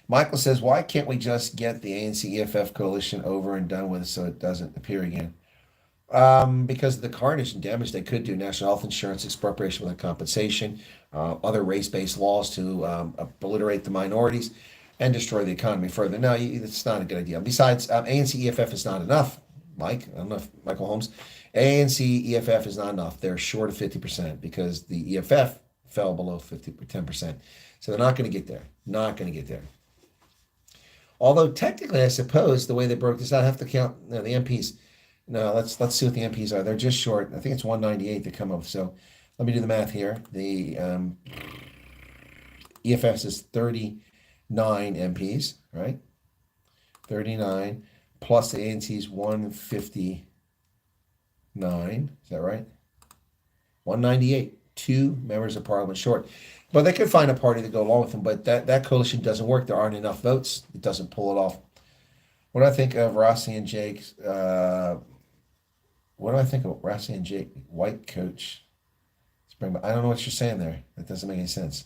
[SPEAKER 1] Michael says, why can't we just get the ANC-EFF coalition over and done with so it doesn't appear again? Because of the carnage and damage they could do, national health insurance, expropriation without compensation, other race-based laws to obliterate the minorities and destroy the economy further. No, it's not a good idea. Besides, ANC-EFF is not enough, Mike. I don't know if Michael Holmes. ANC-EFF is not enough. They're short of 50% because the EFF fell below 10%. So they're not going to get there. Not going to get there. Although technically, I suppose, the way they broke this out, I have to count the MPs. No, let's see what the MPs are. They're just short. I think it's 198 to come up. So let me do the math here. The EFF is 39 MPs, right? 39 plus the ANC's 159. Is that right? 198. 2 members of parliament short. But they could find a party to go along with them. But that coalition doesn't work. There aren't enough votes. It doesn't pull it off. What do I think of Rossi and Jake? What do I think of Rossi and Jake? White coach. Springbok. I don't know what you're saying there. That doesn't make any sense.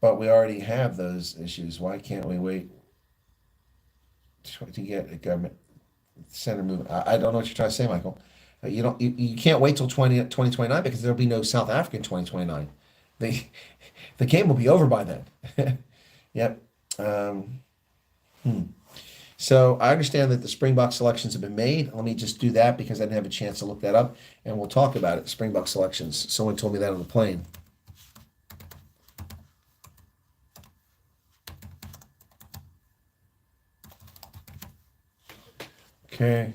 [SPEAKER 1] But we already have those issues. Why can't we wait to get a government center movement? I don't know what you're trying to say, Michael. You can't wait till 2029 because there'll be no South Africa in 2029. The game will be over by then. Yep. So I understand that the Springbok selections have been made. Let me just do that because I didn't have a chance to look that up, and we'll talk about it. Springbok selections. Someone told me that on the plane. Okay.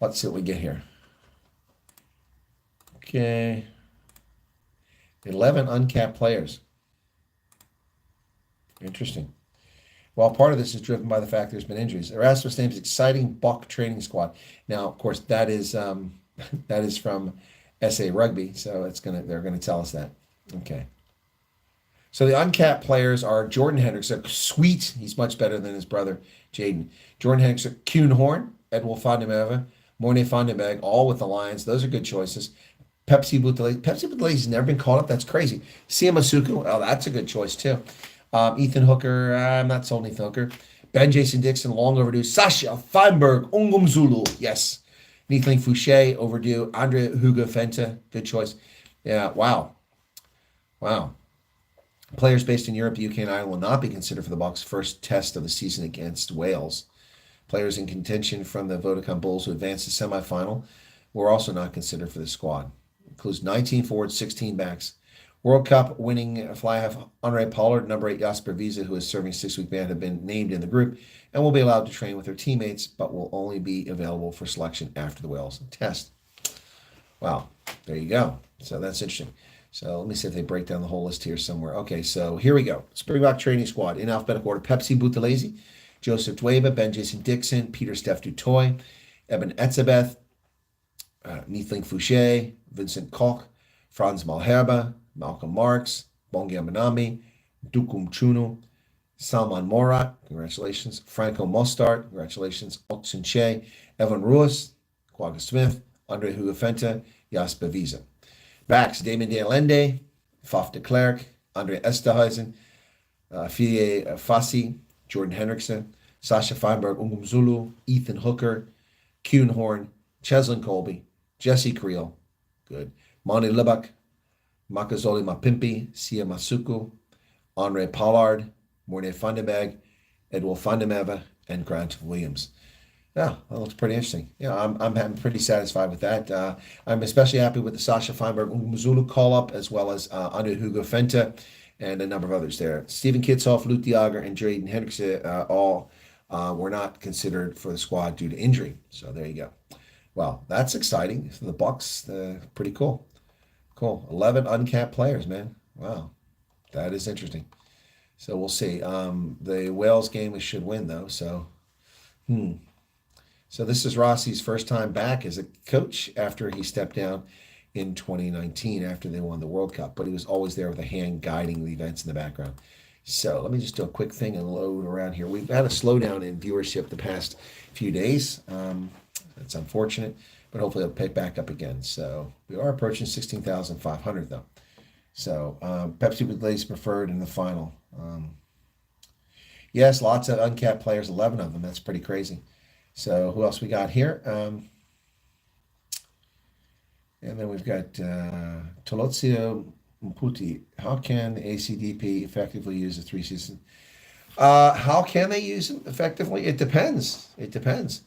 [SPEAKER 1] Let's see what we get here. Okay. 11 uncapped players. Interesting. Well, part of this is driven by the fact there's been injuries. Erasmus names exciting Bok training squad. Now, of course, that is from SA Rugby, so they're gonna tell us that. Okay. So the uncapped players are Jordan Hendrickson, sweet. He's much better than his brother Jaden. Jordan Hendrickson, Kuhn Horn, Edwin van der Merwe, Morne van den Berg, all with the Lions. Those are good choices. Pepsi Boutelai's never been called up. That's crazy. Sia Masuku, oh, that's a good choice too. Ethan Hooker, I'm not sold Ethan Hooker. Ben Jason Dixon, long overdue. Sasha Feinberg, Ungum Zulu, yes. Nicklin Fouché, overdue. Andre Hugo Fenta, good choice. Yeah, wow. Players based in Europe, the UK, and Ireland will not be considered for the Bucks' first test of the season against Wales. Players in contention from the Vodacom Bulls who advanced to semifinal. were also not considered for the squad. It includes 19 forwards, 16 backs. World Cup winning fly half Andre Pollard, number 8 Jasper Wiese, who is serving 6-week ban, have been named in the group and will be allowed to train with their teammates, but will only be available for selection after the Wales test. Wow, there you go. So that's interesting. So let me see if they break down the whole list here somewhere. Okay, so here we go. Springbok training squad in alphabetical order: Pepsi Buthelezi, Joseph Dweba, Ben Jason Dixon, Peter Steph Dutoy, Eben Etzebeth, Nicklin Fouché, Vincent Koch, Franz Malherbe, Malcolm Marks, Bongia Manambi, Dukum Chunu, Salman Morat, congratulations, Franco Mostart, congratulations, Oxen Che, Evan Ruiz, Quagga Smith, Andre Hugafenta, Jasper Wiese. Backs: Damon de Allende, Faf de Klerk, Andre Esterhuizen, Filie Fassi, Jordan Hendrickson, Sasha Feinberg, Zulu, Ethan Hooker, Kuhn Horn, Cheslin Colby, Jesse Creel, good, Monty Lubbock, Makazoli Mapimpi, Sia Masuku, Andre Pollard, Morne Vandenberg, Edwin Vandemeva, and Grant Williams. Yeah, that looks pretty interesting. Yeah, I'm pretty satisfied with that. I'm especially happy with the Sasha Feinberg Zulu call-up, as well as Andre Hugo Fenta and a number of others there. Stephen Kitsoff, Luke Diager, and Drayden Hendrickson all were not considered for the squad due to injury. So there you go. Well, that's exciting. For the Bucks, pretty cool. Cool. 11 uncapped players, man. Wow. That is interesting. So we'll see. The Wales game we should win, though. So, So this is Rossi's first time back as a coach after he stepped down in 2019 after they won the World Cup. But he was always there with a hand guiding the events in the background. So let me just do a quick thing and load around here. We've had a slowdown in viewership the past few days. That's unfortunate, but hopefully it'll pick back up again. So we are approaching 16,500 though. So Pepsi with Lace preferred in the final. Yes, lots of uncapped players, 11 of them. That's pretty crazy. So who else we got here? And then we've got Tolozio Mputi. How can the ACDP effectively use a 3-season? How can they use it effectively? It depends. It depends.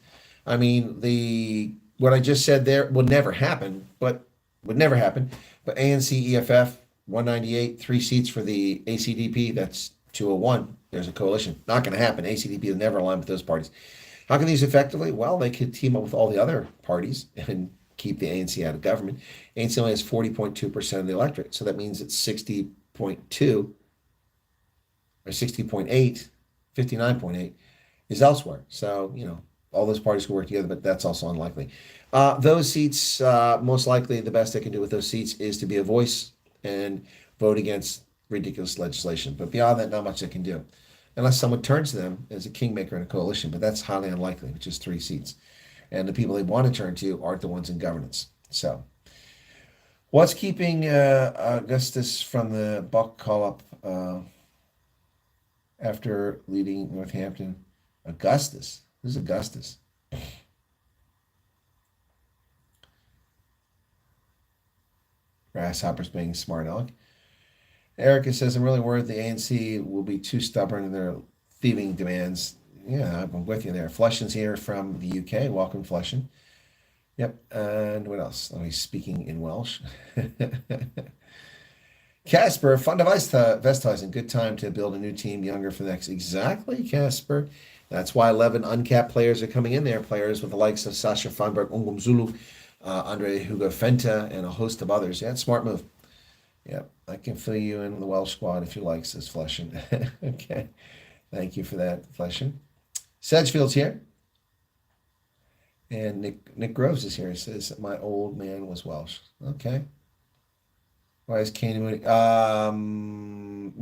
[SPEAKER 1] I mean, what I just said there would never happen, but ANC, EFF, 198, 3 seats for the ACDP, that's 201. There's a coalition. Not going to happen. ACDP will never align with those parties. How can they use effectively? Well, they could team up with all the other parties and keep the ANC out of government. ANC only has 40.2% of the electorate, so that means it's 60.2 or 60.8, 59.8 is elsewhere. So, all those parties can work together, but that's also unlikely. Those seats, most likely the best they can do with those seats is to be a voice and vote against ridiculous legislation. But beyond that, not much they can do. Unless someone turns to them as a kingmaker in a coalition, but that's highly unlikely, which is 3 seats. And the people they want to turn to aren't the ones in governance. So, what's keeping Augustus from the Buck call-up after leading Northampton? Augustus? Who's Augustus? Grasshoppers being smart aleck. Erica says, I'm really worried the ANC will be too stubborn in their thieving demands. Yeah, I'm with you there. Flushin's here from the UK. Welcome, Flushin. Yep. And what else? Oh, he's speaking in Welsh. Casper, fun device Vesthuizen. Good time to build a new team younger for the next. Exactly, Casper. That's why 11 uncapped players are coming in there. Players with the likes of Sasha Feinberg, Ongum Zulu, Andre Hugo Fenta, and a host of others. Yeah, smart move. Yep, I can fill you in the Welsh squad if you like, says Flushin. Okay, thank you for that, Flushin. Sedgefield's here. And Nick Groves is here. He says, my old man was Welsh. Okay. Why is Candy Mooney?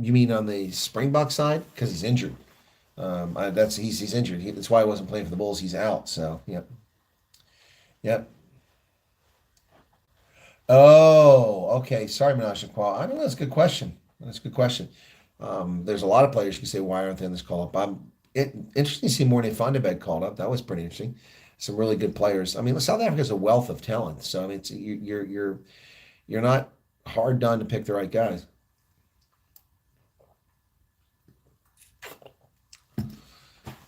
[SPEAKER 1] You mean on the Springbok side? Because he's injured. He's injured. That's why he wasn't playing for the Bulls. He's out. So, yep. Oh, okay. Sorry, Menashe Qual. I don't know. That's a good question. There's a lot of players you can say, why aren't they in this call-up? Interesting to see Morne Vandenberg called up. That was pretty interesting. Some really good players. I mean, South Africa is a wealth of talent. So, I mean, you're not hard done to pick the right guys.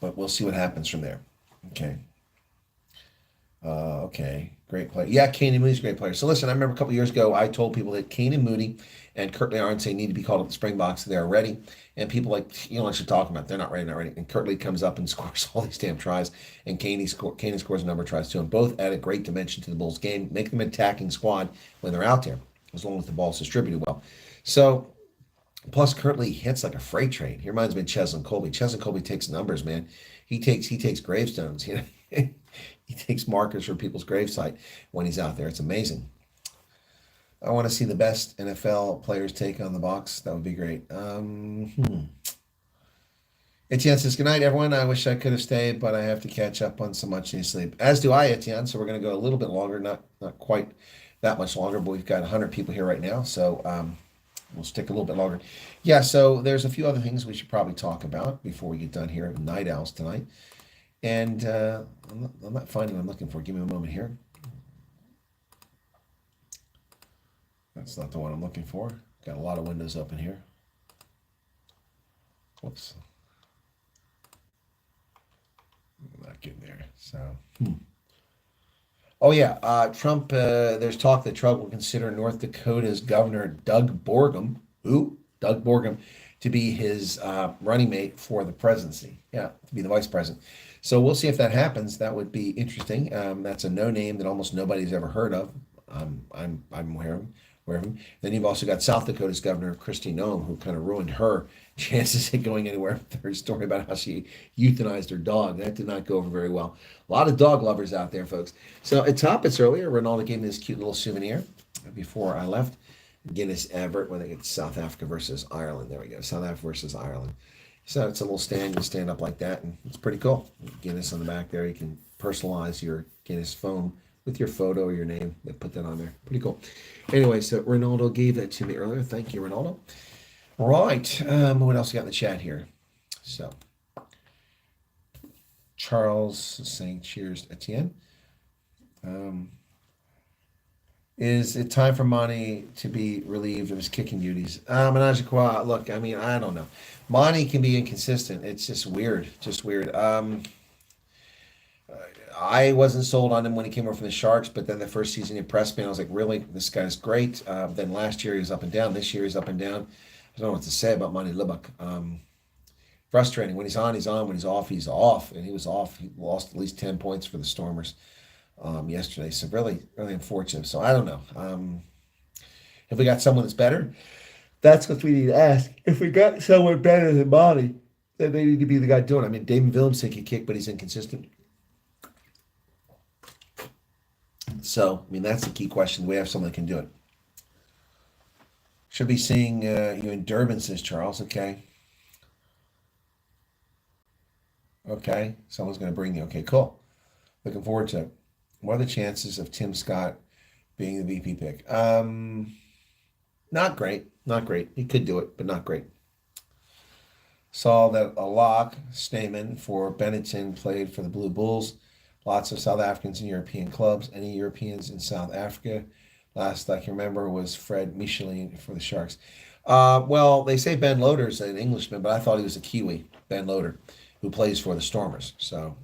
[SPEAKER 1] But we'll see what happens from there. Okay. Okay. Great player. Yeah, Kane and Moody's a great player. So listen, I remember a couple years ago, I told people that Kane and Moody and Kurtley Arntzen need to be called up the Springboks. They're ready. And people like, you know what you're talking about. They're not ready, not ready. And Kurtley comes up and scores all these damn tries. And Kane scores a number of tries too. And both add a great dimension to the Bulls game. Make them an attacking squad when they're out there, as long as the ball's distributed well. So, plus Kurtley hits like a freight train. He reminds me of Cheslin Colby. Cheslin Colby takes numbers, man. He takes gravestones, you know. He takes markers for people's gravesite when he's out there. It's amazing. I want to see the best NFL players take on the box. That would be great. Etienne says, good night, everyone. I wish I could have stayed, but I have to catch up on so much need sleep. As do I, Etienne. So we're going to go a little bit longer, not quite that much longer, but we've got 100 people here right now. So we'll stick a little bit longer. Yeah, so there's a few other things we should probably talk about before we get done here. Night owls tonight. And I'm not finding what I'm looking for. Give me a moment here. That's not the one I'm looking for. Got a lot of windows open here. Whoops. Not getting there. So. Oh yeah, Trump. There's talk that Trump will consider North Dakota's Governor Doug Burgum, Doug Burgum, to be his running mate for the presidency. Yeah, to be the vice president. So we'll see if that happens. That would be interesting. That's a no name that almost nobody's ever heard of. I'm aware of him. Then you've also got South Dakota's Governor Kristi Noem, who kind of ruined her chances at going anywhere with her story about how she euthanized her dog. That did not go over very well. A lot of dog lovers out there, folks. So at topics earlier, Ronaldo gave me this cute little souvenir before I left. Guinness advert when they get South Africa versus Ireland. There we go. South Africa versus Ireland. So it's a little stand. You stand up like that, and it's pretty cool. Guinness on the back there. You can personalize your Guinness phone with your photo or your name. They put that on there. Pretty cool. Anyway, so Ronaldo gave that to me earlier. Thank you, Ronaldo. Right. What else we got in the chat here? So Charles saying cheers, Etienne. Is it time for Monty to be relieved of his kicking duties? Menage a trois. Look, I mean, I don't know. Monty can be inconsistent. It's just weird. I wasn't sold on him when he came over from the Sharks, but then the first season he impressed me. And I was like, really? This guy's great. Then last year he was up and down. This year he's up and down. I don't know what to say about Monty Lubbock. Frustrating. When he's on, he's on. When he's off, he's off. And he was off. He lost at least 10 points for the Stormers yesterday. So really, really unfortunate. So I don't know. If we got someone that's better, that's what we need to ask. If we got someone better than Monty, then they need to be the guy doing it. I mean, David Willemse can kick, but he's inconsistent. So, I mean, that's the key question. We have someone that can do it. Should be seeing you in Durban, says Charles. Okay. Okay. Someone's going to bring you. Okay, cool. Looking forward to it. What are the chances of Tim Scott being the VP pick? Not great. Not great. He could do it, but not great. Saw that a lock, Stamen, for Benetton played for the Blue Bulls. Lots of South Africans in European clubs. Any Europeans in South Africa? Last I can remember was Fred Michelin for the Sharks. Well, they say Ben Loader's an Englishman, but I thought he was a Kiwi, Ben Loader, who plays for the Stormers. So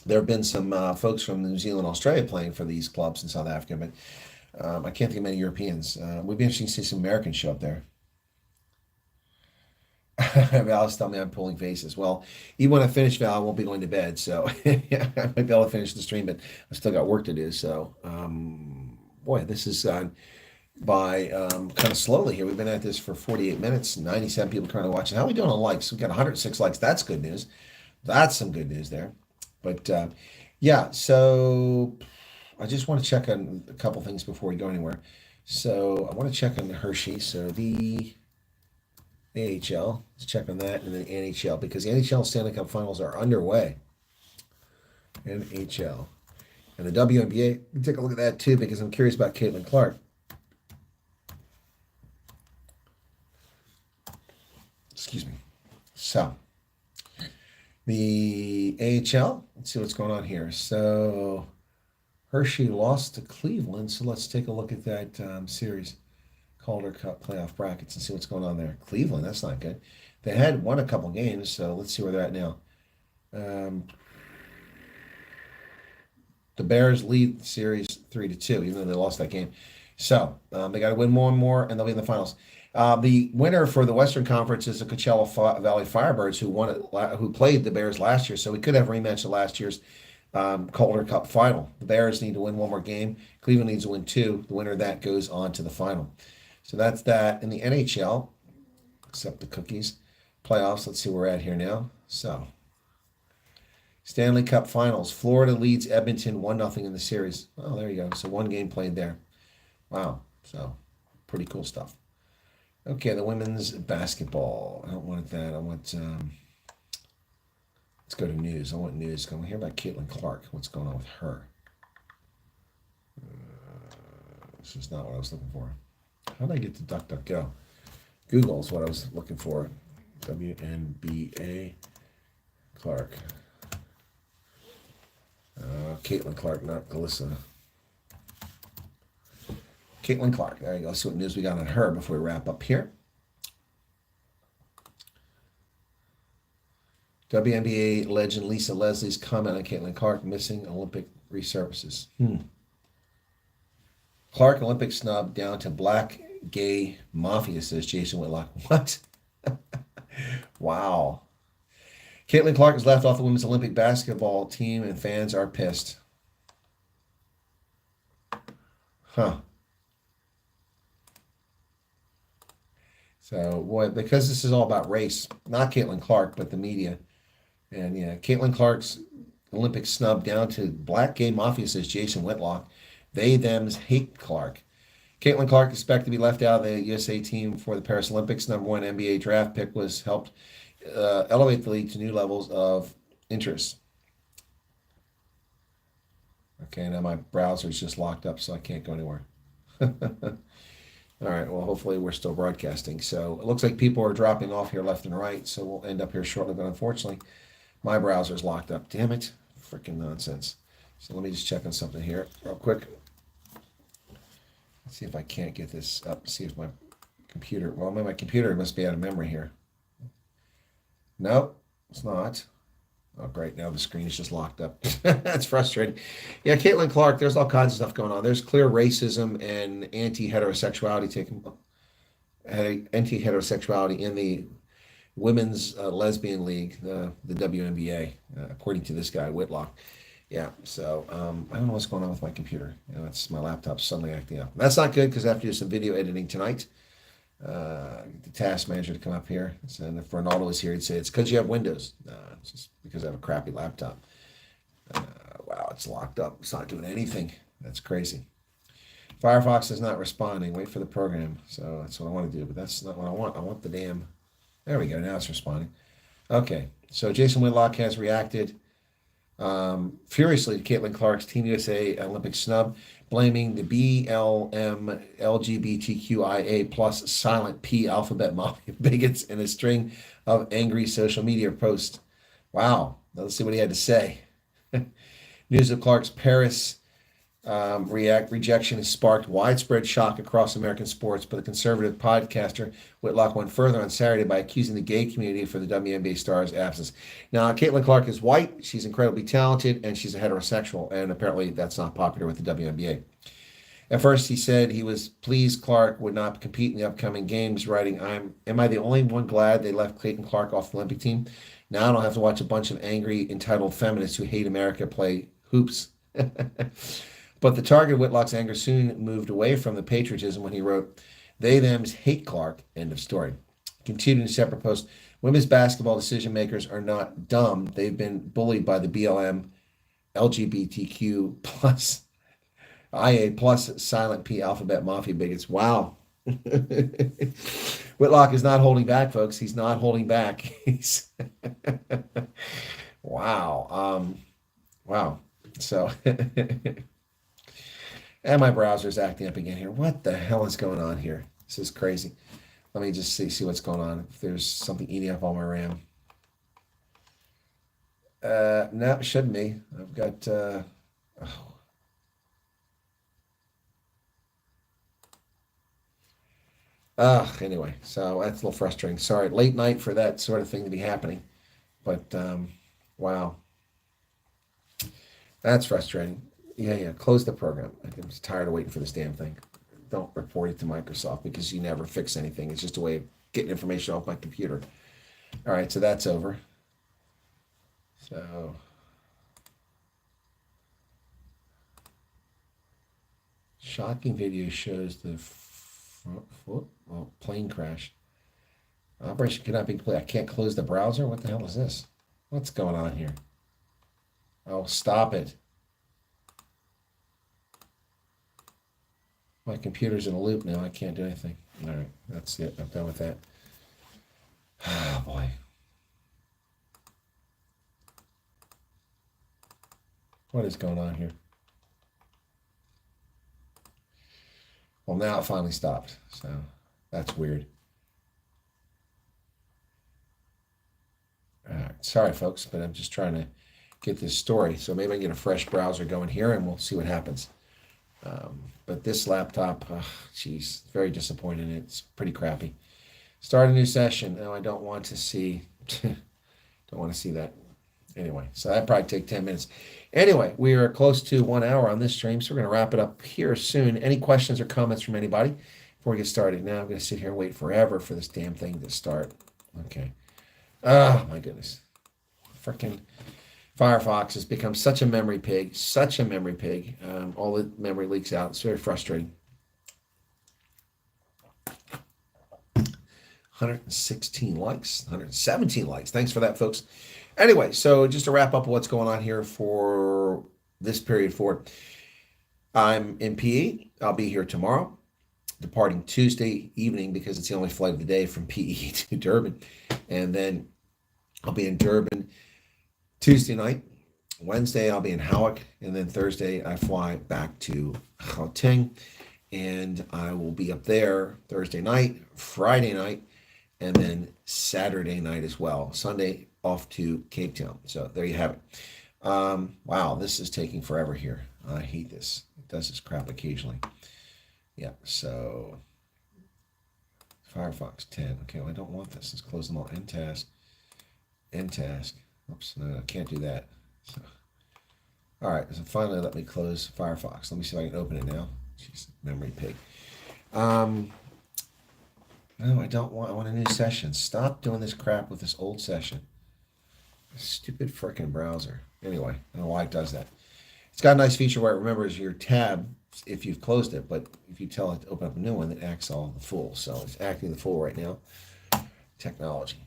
[SPEAKER 1] there have been some folks from New Zealand, Australia playing for these clubs in South Africa, but I can't think of many Europeans. Would be interesting to see some Americans show up there. Val's telling me I'm pulling faces. Well, even when I finish, Val, I won't be going to bed. So yeah, I might be able to finish the stream, but I still got work to do. So, boy, this is gone by kind of slowly here. We've been at this for 48 minutes, 97 people currently watching. How are we doing on likes? We've got 106 likes. That's good news. That's some good news there. But yeah, so I just want to check on a couple things before we go anywhere. So I want to check on the Hershey. So the AHL, let's check on that, and then NHL, because the NHL Stanley Cup Finals are underway. NHL. And the WNBA, we take a look at that too, because I'm curious about Caitlin Clark. Excuse me. So, the AHL, let's see what's going on here. So, Hershey lost to Cleveland, so let's take a look at that series. Calder Cup playoff brackets and see what's going on there. Cleveland, that's not good. They had won a couple games, so let's see where they're at now. The Bears lead the series 3-2, even though they lost that game. So they got to win more and more, and they'll be in the finals. The winner for the Western Conference is the Coachella Valley Firebirds, who played the Bears last year. So we could have a rematch of last year's Calder Cup final. The Bears need to win one more game. Cleveland needs to win 2. The winner of that goes on to the final. So that's that. In the NHL, except the cookies, playoffs. Let's see where we're at here now. So Stanley Cup Finals. Florida leads Edmonton 1-0 in the series. Oh, there you go. So one game played there. Wow. So pretty cool stuff. Okay, the women's basketball. I don't want that. I want, let's go to news. I want news. I want to hear about Caitlin Clark. What's going on with her? This is not what I was looking for. How did I get to DuckDuckGo? Google is what I was looking for. WNBA Clark. Caitlin Clark, not Galissa. Caitlin Clark. There you go. Let's see what news we got on her before we wrap up here. WNBA legend Lisa Leslie's comment on Caitlin Clark missing Olympic resurfaces. Clark Olympic snub down to black gay mafia, says Jason Whitlock. What? Wow. Caitlin Clark is left off the women's Olympic basketball team and fans are pissed. Huh. So, boy, because this is all about race, not Caitlin Clark, but the media. And yeah, Caitlin Clark's Olympic snub down to black gay mafia, says Jason Whitlock. They, thems hate Clark. Caitlin Clark is expected to be left out of the USA team for the Paris Olympics. Number 1 NBA draft pick was helped elevate the league to new levels of interest. Okay, now my browser is just locked up, so I can't go anywhere. All right, well, hopefully we're still broadcasting. So it looks like people are dropping off here left and right, so we'll end up here shortly. But unfortunately, my browser's locked up. Damn it. Freaking nonsense. So let me just check on something here real quick. Let's see if I can't get this up. See if my computer, well, my computer must be out of memory here. Nope, it's not. Oh, great. Now the screen is just locked up. That's frustrating. Yeah, Caitlin Clark, there's all kinds of stuff going on. There's clear racism and anti-heterosexuality in the women's lesbian league, the WNBA, according to this guy, Whitlock. Yeah, so I don't know what's going on with my computer. It's my laptop suddenly acting up. That's not good because I have to do some video editing tonight. The task manager to come up here. And if Ronaldo was here, he'd say, it's because you have Windows. It's just because I have a crappy laptop. Wow, it's locked up. It's not doing anything. That's crazy. Firefox is not responding. Wait for the program. So that's what I want to do, but that's not what I want. I want the damn... There we go. Now it's responding. Okay, so Jason Whitlock has reacted furiously to Caitlin Clark's Team USA Olympic snub, blaming the BLM LGBTQIA plus silent P alphabet mafia bigots in a string of angry social media posts. Wow. Let's see what he had to say. News of Clark's Paris rejection has sparked widespread shock across American sports, but the conservative podcaster Whitlock went further on Saturday by accusing the gay community for the WNBA star's absence. Now, Caitlin Clark is white, she's incredibly talented, and she's a heterosexual, and apparently that's not popular with the WNBA. At first, he said he was pleased Clark would not compete in the upcoming games, writing, am I the only one glad they left Caitlin Clark off the Olympic team? Now I don't have to watch a bunch of angry, entitled feminists who hate America play hoops. But the target of Whitlock's anger soon moved away from the patriotism when he wrote, they, thems hate Clark, end of story. Continuing a separate post, women's basketball decision makers are not dumb. They've been bullied by the BLM, LGBTQ plus, IA plus silent P alphabet mafia bigots. Wow. Whitlock is not holding back, folks. He's not holding back. He's wow. Wow. So... And my browser's acting up again here. What the hell is going on here? This is crazy. Let me just see what's going on. If there's something eating up all my RAM. No, it shouldn't be. I've got... Anyway, so that's a little frustrating. Sorry, late night for that sort of thing to be happening. But, wow. That's frustrating. Yeah. Close the program. I'm just tired of waiting for this damn thing. Don't report it to Microsoft because you never fix anything. It's just a way of getting information off my computer. All right, so that's over. So shocking video shows the plane crash. Operation cannot be complete. I can't close the browser. What the hell is this? What's going on here? Oh, stop it. My computer's in a loop now. I can't do anything. All right, that's it. I'm done with that. Oh, boy. What is going on here? Well, now it finally stopped. So that's weird. All right. Sorry, folks, but I'm just trying to get this story. So maybe I can get a fresh browser going here and we'll see what happens. But this laptop, geez, very disappointed in it. It's pretty crappy. Start a new session. No, I don't want to see. Don't want to see that. Anyway, so that probably take 10 minutes. Anyway, we are close to 1 hour on this stream, so we're going to wrap it up here soon. Any questions or comments from anybody before we get started? Now I'm going to sit here and wait forever for this damn thing to start. Okay. Oh, my goodness. Freaking Firefox has become such a memory pig, such a memory pig. All the memory leaks out. It's very frustrating. 116 likes, 117 likes. Thanks for that, folks. Anyway, so just to wrap up what's going on here for this period forward. I'm in PE. I'll be here tomorrow, departing Tuesday evening because it's the only flight of the day from PE to Durban. And then I'll be in Durban Tuesday night. Wednesday, I'll be in Howick. And then Thursday, I fly back to Gauteng. And I will be up there Thursday night, Friday night, and then Saturday night as well. Sunday, off to Cape Town. So there you have it. Wow, this is taking forever here. I hate this. It does this crap occasionally. Yeah, so Firefox 10. Okay, well, I don't want this. Let's close them all. End task. End task. Oops, no, I can't do that. So, all right, so finally let me close Firefox. Let me see if I can open it now. Jeez, memory pig. No, I don't want. I want a new session. Stop doing this crap with this old session. Stupid frickin' browser. Anyway, I don't know why it does that. It's got a nice feature where it remembers your tab if you've closed it, but if you tell it to open up a new one, it acts all the fool. So it's acting the fool right now. Technology.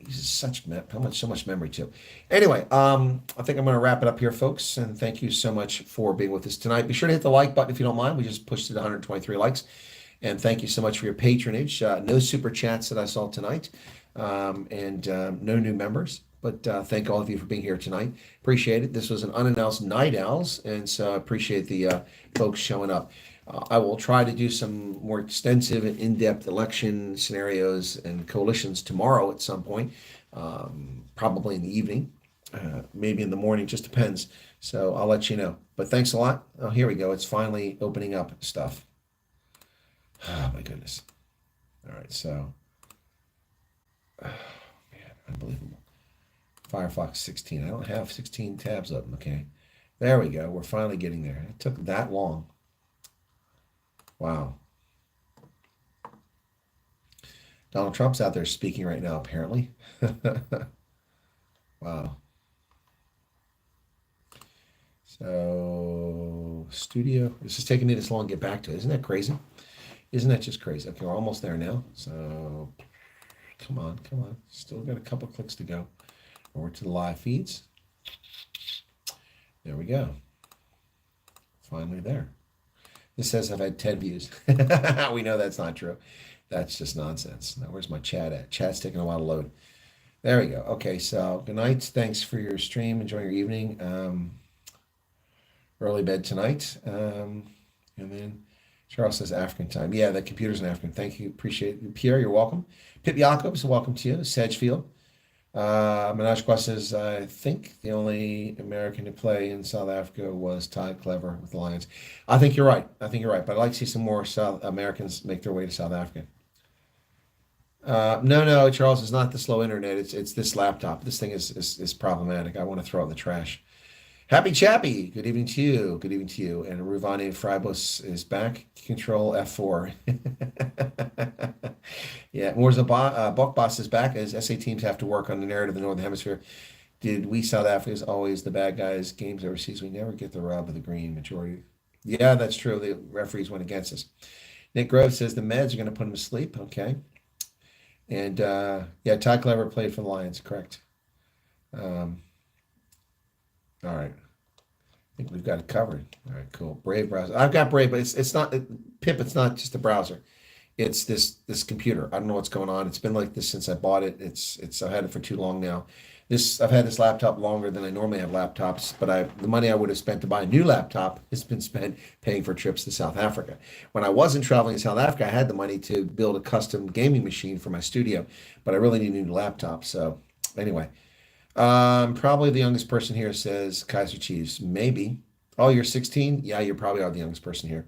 [SPEAKER 1] It uses so much memory too. Anyway, I think I'm going to wrap it up here, folks, and thank you so much for being with us tonight. Be sure to hit the like button if you don't mind. We just pushed it to 123 likes. And thank you so much for your patronage. No super chats that I saw tonight, and no new members. But thank all of you for being here tonight. Appreciate it. This was an unannounced Night Owls, and so I appreciate the folks showing up. I will try to do some more extensive and in-depth election scenarios and coalitions tomorrow at some point, probably in the evening, maybe in the morning, just depends. So I'll let you know. But thanks a lot. Oh, here we go. It's finally opening up stuff. Oh, my goodness. All right, so, oh, man, unbelievable. Firefox 16. I don't have 16 tabs open, okay? There we go. We're finally getting there. It took that long. Wow. Donald Trump's out there speaking right now, apparently. Wow. So, studio. This is taking me this long to get back to it. Isn't that crazy? Isn't that just crazy? Okay, we're almost there now. So, come on. Still got a couple clicks to go. Over to the live feeds. There we go. Finally there. This says I've had 10 views. We know that's not true. That's just nonsense. Now, where's my chat at? Chat's taking a while to load. There we go. Okay, so good night. Thanks for your stream. Enjoy your evening. Early bed tonight. And then Charles says African time. Yeah, the computer's in African. Thank you. Appreciate it. Pierre, you're welcome. Pip Jacobs, welcome to you. Sedgefield. Manashqua says, I think the only American to play in South Africa was Todd Clever with the Lions. I think you're right. But I'd like to see some more South Americans make their way to South Africa. No, Charles, it's not the slow internet. It's this laptop. This thing is problematic. I want to throw it in the trash. Happy Chappy, good evening to you. Good evening to you. And Ruvani Fribus is back. Control F4. Yeah, Morza Bokbas is back as SA teams have to work on the narrative of the Northern Hemisphere. Did we South Africans always the bad guys? Games overseas, we never get the rub of the green majority. Yeah, that's true. The referees went against us. Nick Grove says the meds are going to put him to sleep. Okay. And yeah, Todd Clever played for the Lions, correct. All right. I think we've got it covered. All right, cool. Brave browser. I've got Brave, but it's not Pip. It's not just a browser. It's this computer. I don't know what's going on. It's been like this since I bought it. I've had it for too long now. I've had this laptop longer than I normally have laptops, but the money I would have spent to buy a new laptop has been spent paying for trips to South Africa. When I wasn't traveling to South Africa, I had the money to build a custom gaming machine for my studio, but I really need a new laptop. So anyway. Probably the youngest person here, says Kaiser Chiefs. Maybe. Oh, you're 16? Yeah, you probably are the youngest person here.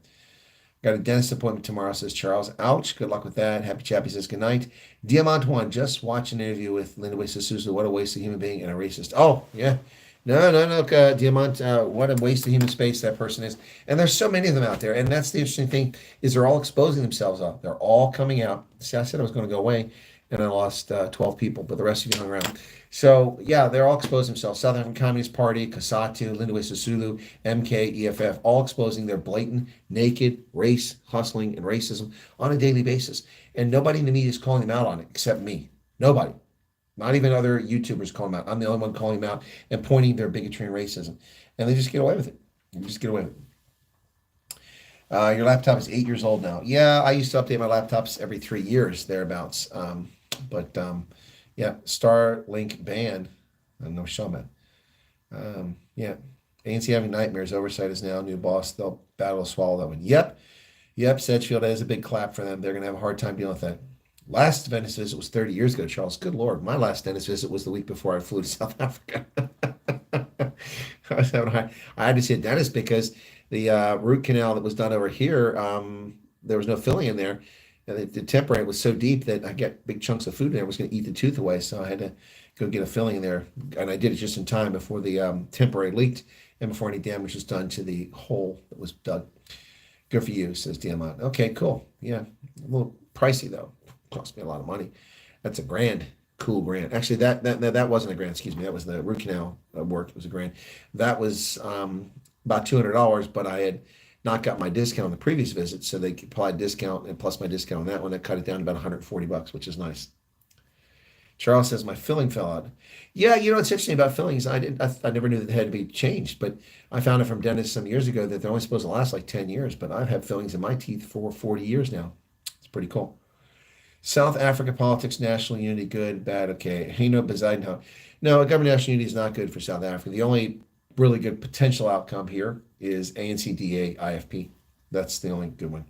[SPEAKER 1] Got a dentist appointment tomorrow, says Charles. Ouch. Good luck with that. Happy Chappy says good night. Diamant One, just watch an interview with Linda Susu. What a waste of human being and a racist. Oh, yeah. No, Diamant, what a waste of human space that person is. And there's so many of them out there. And that's the interesting thing, is they're all exposing themselves up. They're all coming out. See, I said I was going to go away, and I lost 12 people, but the rest of you hung around. So, yeah, they're all exposing themselves. South African Communist Party, Kasatu, Lindiwe Sisulu, MK, EFF, all exposing their blatant, naked race, hustling, and racism on a daily basis. And nobody in the media is calling them out on it except me. Nobody. Not even other YouTubers call them out. I'm the only one calling them out and pointing their bigotry and racism. And they just get away with it. Your laptop is 8 years old now. Yeah, I used to update my laptops every 3 years, thereabouts. Yeah, Starlink ban. No showman. Yeah, ANC having nightmares. Oversight is now new boss. They'll battle to swallow that one. Yep. Sedgefield, that is a big clap for them. They're going to have a hard time dealing with that. Last dentist visit was 30 years ago, Charles. Good Lord. My last dentist visit was the week before I flew to South Africa. I had to see a dentist because the root canal that was done over here, there was no filling in there. And the temporary was so deep that I get big chunks of food in there. I was going to eat the tooth away, so I had to go get a filling in there. And I did it just in time before the temporary leaked and before any damage was done to the hole that was dug. Good for you, says Diamant. Okay, cool. Yeah, a little pricey though. Cost me a lot of money. That's $1,000. Cool grand. Actually, that wasn't $1,000. Excuse me. That was the root canal work. It was $1,000. That was about $200, but I had not got my discount on the previous visit, so they applied discount and plus my discount on that one. That cut it down to about $140, which is nice. Charles says my filling fell out. Yeah, you know what's interesting about fillings? I never knew that they had to be changed, but I found it from dentists some years ago that they're only supposed to last like 10 years. But I've had fillings in my teeth for 40 years now. It's pretty cool. South Africa politics, national unity, good, bad, okay. Hino Bezuidenhout. No, government national unity is not good for South Africa. The only really good potential outcome here is ANC, DA, IFP. That's the only good one.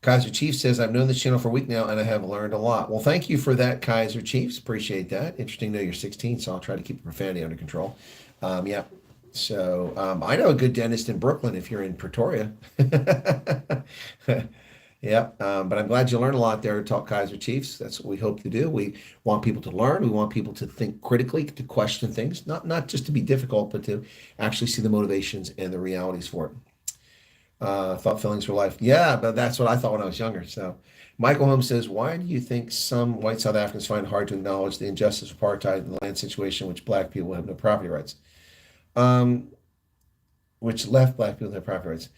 [SPEAKER 1] Kaiser Chiefs says, I've known this channel for a week now and I have learned a lot. Well, thank you for that, Kaiser Chiefs. Appreciate that. Interesting to know you're 16, so I'll try to keep the profanity under control. Yeah. So I know a good dentist in Brooklyn if you're in Pretoria. Yeah, but I'm glad you learned a lot there, Talk Kaiser Chiefs. That's what we hope to do. We want people to learn. We want people to think critically, to question things, not just to be difficult, but to actually see the motivations and the realities for it. Thought fillings were life. Yeah, but that's what I thought when I was younger. So Michael Holmes says, why do you think some white South Africans find it hard to acknowledge the injustice of apartheid in the land situation in which black people have no property rights? Which left black people their property rights.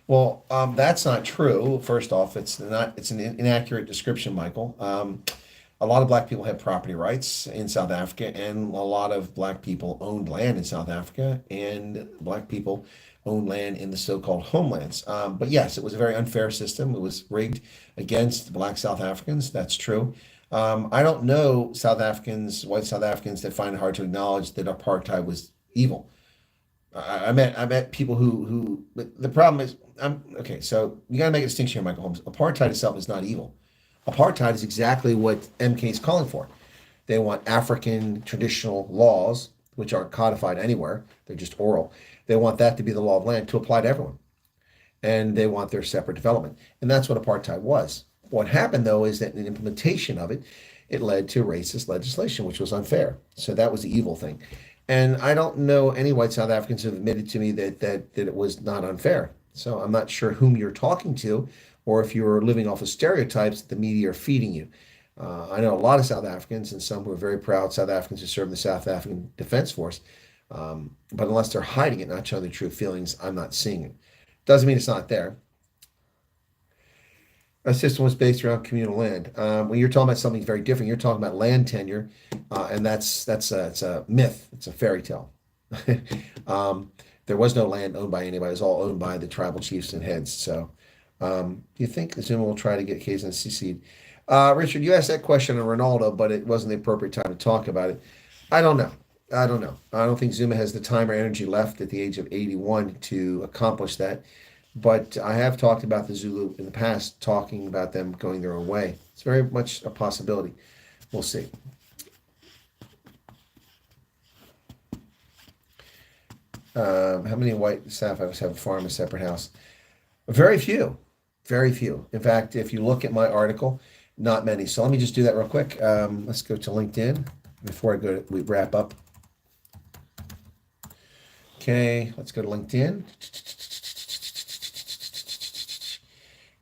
[SPEAKER 1] Well, that's not true. First off, it's an inaccurate description, Michael. A lot of black people have property rights in South Africa, and a lot of black people owned land in South Africa, and black people owned land in the so-called homelands. But yes, it was a very unfair system. It was rigged against black South Africans. That's true. I don't know white South Africans that find it hard to acknowledge that apartheid was evil. I met people who the problem is, okay, so you got to make a distinction here, Michael Holmes. Apartheid itself is not evil. Apartheid is exactly what MK is calling for. They want African traditional laws, which aren't codified anywhere. They're just oral. They want that to be the law of land to apply to everyone. And they want their separate development. And that's what apartheid was. What happened, though, is that in implementation of it, it led to racist legislation, which was unfair. So that was the evil thing. And I don't know any white South Africans who have admitted to me that it was not unfair. So I'm not sure whom you're talking to, or if you're living off of stereotypes that the media are feeding you. I know a lot of South Africans and some who are very proud South Africans who serve in the South African Defense Force. But unless they're hiding it, not showing their true feelings, I'm not seeing it. Doesn't mean it's not there. A system was based around communal land. When you're talking about something very different, you're talking about land tenure, and it's a myth. It's a fairy tale. There was no land owned by anybody. It was all owned by the tribal chiefs and heads. So, do you think Zuma will try to get Kazan secede? Richard, you asked that question on Ronaldo, but it wasn't the appropriate time to talk about it. I don't know. I don't know. I don't think Zuma has the time or energy left at the age of 81 to accomplish that. But I have talked about the Zulu in the past, talking about them going their own way. It's very much a possibility. We'll see. How many white South Africans have a farm, a separate house? Very few. Very few. In fact, if you look at my article, not many. So let me just do that real quick. Let's go to LinkedIn before we wrap up. Okay, let's go to LinkedIn.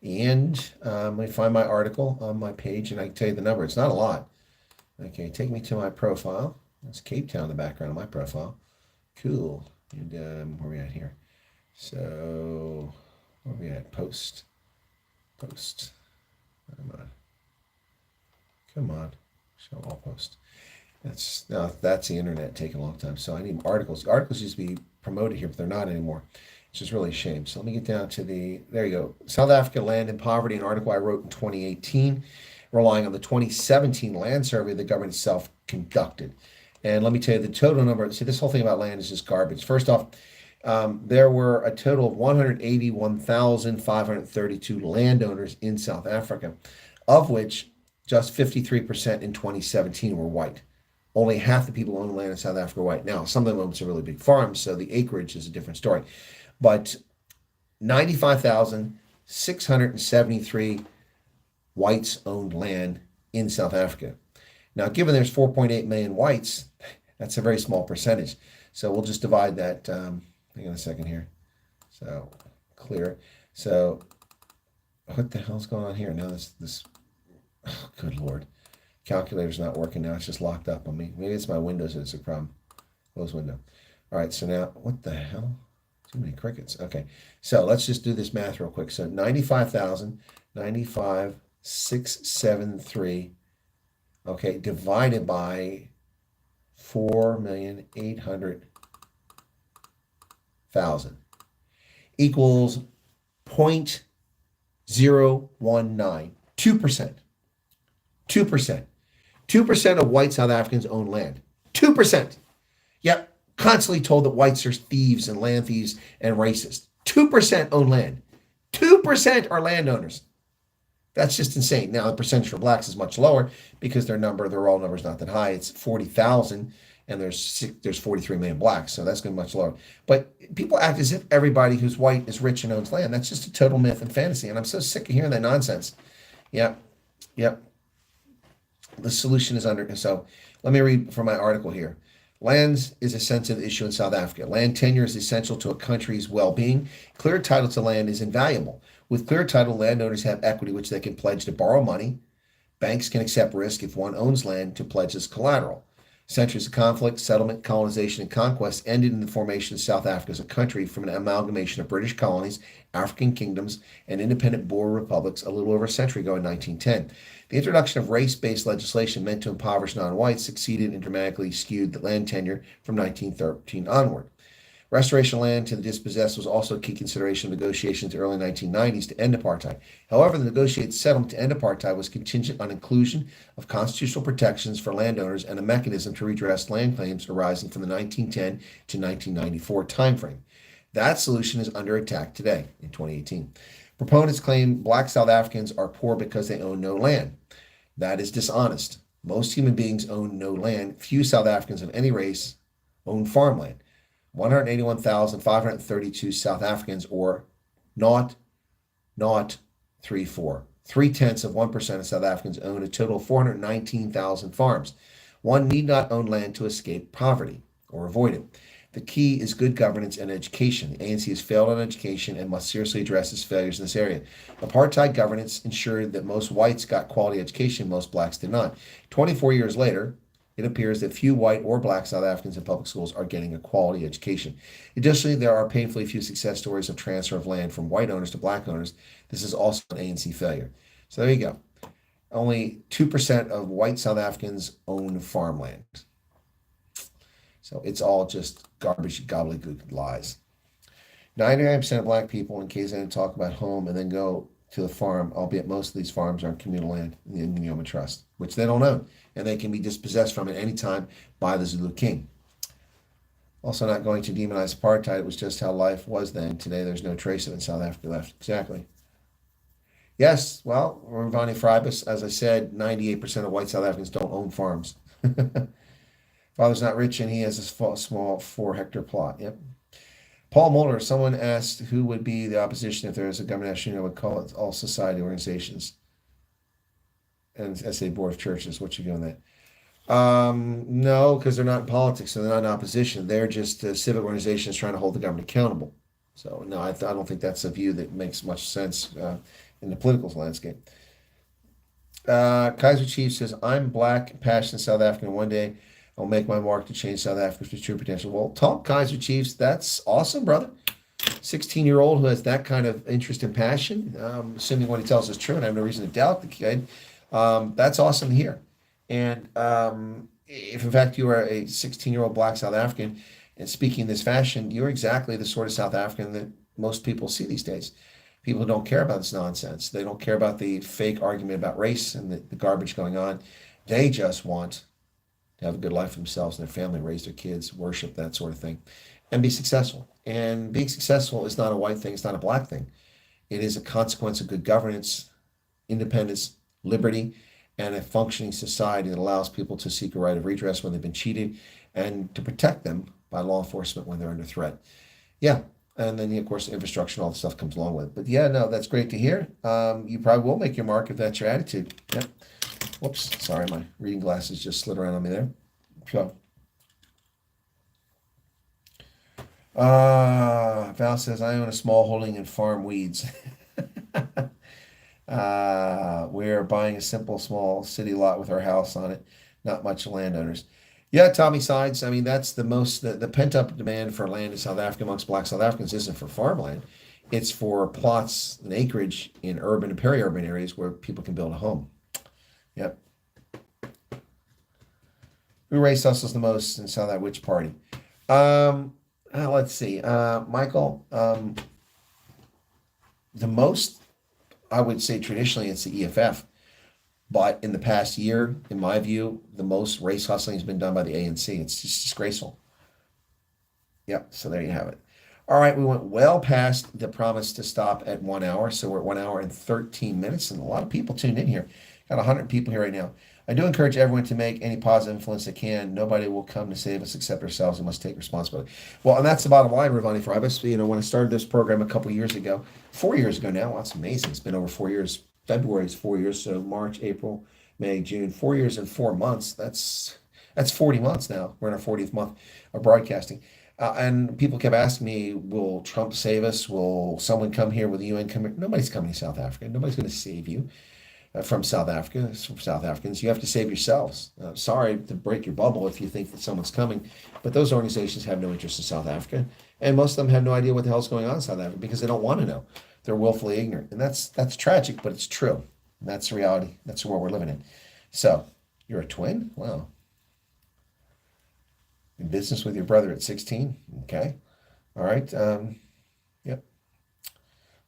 [SPEAKER 1] And let me find my article on my page, and I can tell you the number. It's not a lot. Okay, take me to my profile. That's Cape Town in the background of my profile. Cool. And where are we at here? So, where are we at? Post. Come on. Show all post. That's the internet taking a long time. So I need articles. Articles used to be promoted here, but they're not anymore. It's just really a shame. So let me get down to there you go. South Africa Land and Poverty, an article I wrote in 2018, relying on the 2017 land survey the government itself conducted. And let me tell you the total number. See, this whole thing about land is just garbage. First off, there were a total of 181,532 landowners in South Africa, of which just 53% in 2017 were white. Only half the people who own land in South Africa are white. Now, some of them own some really big farms, so the acreage is a different story. But 95,673 whites owned land in South Africa. Now, given there's 4.8 million whites, that's a very small percentage. So we'll just divide that. Hang on a second here. So clear. So what the hell's going on here? Now this. Oh, good Lord. Calculator's not working now. It's just locked up on me. Maybe it's my Windows that's a problem. Close window. All right, so now, what the hell? Too many crickets. Okay, so let's just do this math real quick. So 95,673, okay, divided by 4,800,000 equals 0.019, 2%. 2%. 2% of white South Africans own land. 2%. Yep. Constantly told that whites are thieves and land thieves and racist. 2% own land. 2% are landowners. That's just insane. Now, the percentage for blacks is much lower because their raw number is not that high. It's 40,000, and there's 43 million blacks, so that's going to be much lower. But people act as if everybody who's white is rich and owns land. That's just a total myth and fantasy, and I'm so sick of hearing that nonsense. Yep. The solution is so let me read from my article here. Lands is a sensitive issue in South Africa. Land tenure is essential to a country's well-being. Clear title to land is invaluable. With clear title, landowners have equity which they can pledge to borrow money. Banks can accept risk if one owns land to pledge as collateral. Centuries of conflict, settlement, colonization, and conquest ended in the formation of South Africa as a country from an amalgamation of British colonies, African kingdoms, and independent Boer republics a little over a century ago in 1910. The introduction of race-based legislation meant to impoverish non-whites succeeded and dramatically skewed the land tenure from 1913 onward. Restoration of land to the dispossessed was also a key consideration of negotiations in the early 1990s to end apartheid. However, the negotiated settlement to end apartheid was contingent on inclusion of constitutional protections for landowners and a mechanism to redress land claims arising from the 1910 to 1994 timeframe. That solution is under attack today in 2018. Proponents claim black South Africans are poor because they own no land. That is dishonest. Most human beings own no land. Few South Africans of any race own farmland. 181,532 South Africans, or 0.034. 0.3% of South Africans own a total of 419,000 farms. One need not own land to escape poverty. or avoid it. The key is good governance and education. The ANC has failed on education and must seriously address its failures in this area. Apartheid governance ensured that most whites got quality education, most blacks did not. 24 years later, it appears that few white or black South Africans in public schools are getting a quality education. Additionally, there are painfully few success stories of transfer of land from white owners to black owners. This is also an ANC failure. So there you go. Only 2% of white South Africans own farmland. So it's all just garbage, gobbledygook lies. 99% of black people in KZN talk about home and then go to the farm, albeit most of these farms are on communal land in the Nyoma Trust, which they don't own, and they can be dispossessed from at any time by the Zulu king. Also, not going to demonize apartheid. It was just how life was then. Today, there's no trace of it in South Africa left. Exactly. Yes, well, Ravani Fribus, as I said, 98% of white South Africans don't own farms. Father's not rich, and he has a small 4-hectare plot. Yep. Paul Mulder, someone asked who would be the opposition if there was a government national union. Would call it all society organizations and SA Board of Churches. What you doing that? No, because they're not in politics, so they're not in opposition. They're just civic organizations trying to hold the government accountable. So no, I don't think that's a view that makes much sense in the political landscape. Kaiser Chief says, I'm black, passionate South African. One day I'll make my mark to change South Africa's true potential. Well, talk, Kaiser Chiefs. That's awesome, brother. 16-year-old who has that kind of interest and passion, assuming what he tells is true, and I have no reason to doubt the kid. That's awesome to hear. And if, in fact, you are a 16-year-old black South African and speaking in this fashion, you're exactly the sort of South African that most people see these days. People don't care about this nonsense. They don't care about the fake argument about race and the garbage going on. They just want to have a good life for themselves and their family, raise their kids, worship, that sort of thing, and be successful. And being successful is not a white thing. It's not a black thing. It is a consequence of good governance, independence, liberty, and a functioning society that allows people to seek a right of redress when they've been cheated and to protect them by law enforcement when they're under threat. Yeah. And then, of course, infrastructure and all the stuff comes along with it. But yeah, no, that's great to hear. You probably will make your mark if that's your attitude. Yep. Whoops, sorry, my reading glasses just slid around on me there. So, Val says, I own a small holding in farm weeds. We're buying a simple, small city lot with our house on it. Not much landowners. Yeah, Tommy Sides. I mean, that's the pent-up demand for land in South Africa amongst black South Africans isn't for farmland. It's for plots and acreage in urban and peri-urban areas where people can build a home. Yep. Who race hustles the most in South Africa? Which party? Let's see. Michael, the most, I would say traditionally it's the EFF. But in the past year, in my view, the most race hustling has been done by the ANC. It's just disgraceful. Yep, so there you have it. All right, we went well past the promise to stop at 1 hour. So we're at 1 hour and 13 minutes, and a lot of people tuned in here. Got 100 people here right now. I do encourage everyone to make any positive influence they can. Nobody will come to save us except ourselves. We must take responsibility. Well, and that's the bottom line, Ravani Fribus. You know, when I started this program a couple years ago, 4 years ago now, well, that's amazing. It's been over 4 years. February is 4 years, so March, April, May, June, 4 years and 4 months. That's 40 months now. We're in our 40th month of broadcasting. And people kept asking me, will Trump save us? Will someone come here? Will the UN come here? Nobody's coming to South Africa. Nobody's going to save you from South Africa. It's from South Africans. You have to save yourselves. Sorry to break your bubble if you think that someone's coming, but those organizations have no interest in South Africa. And most of them have no idea what the hell's going on in South Africa because they don't want to know. They're willfully ignorant. And that's tragic, but it's true. And that's the reality. That's the world we're living in. So, you're a twin? Wow. In business with your brother at 16? Okay. All right. Yep.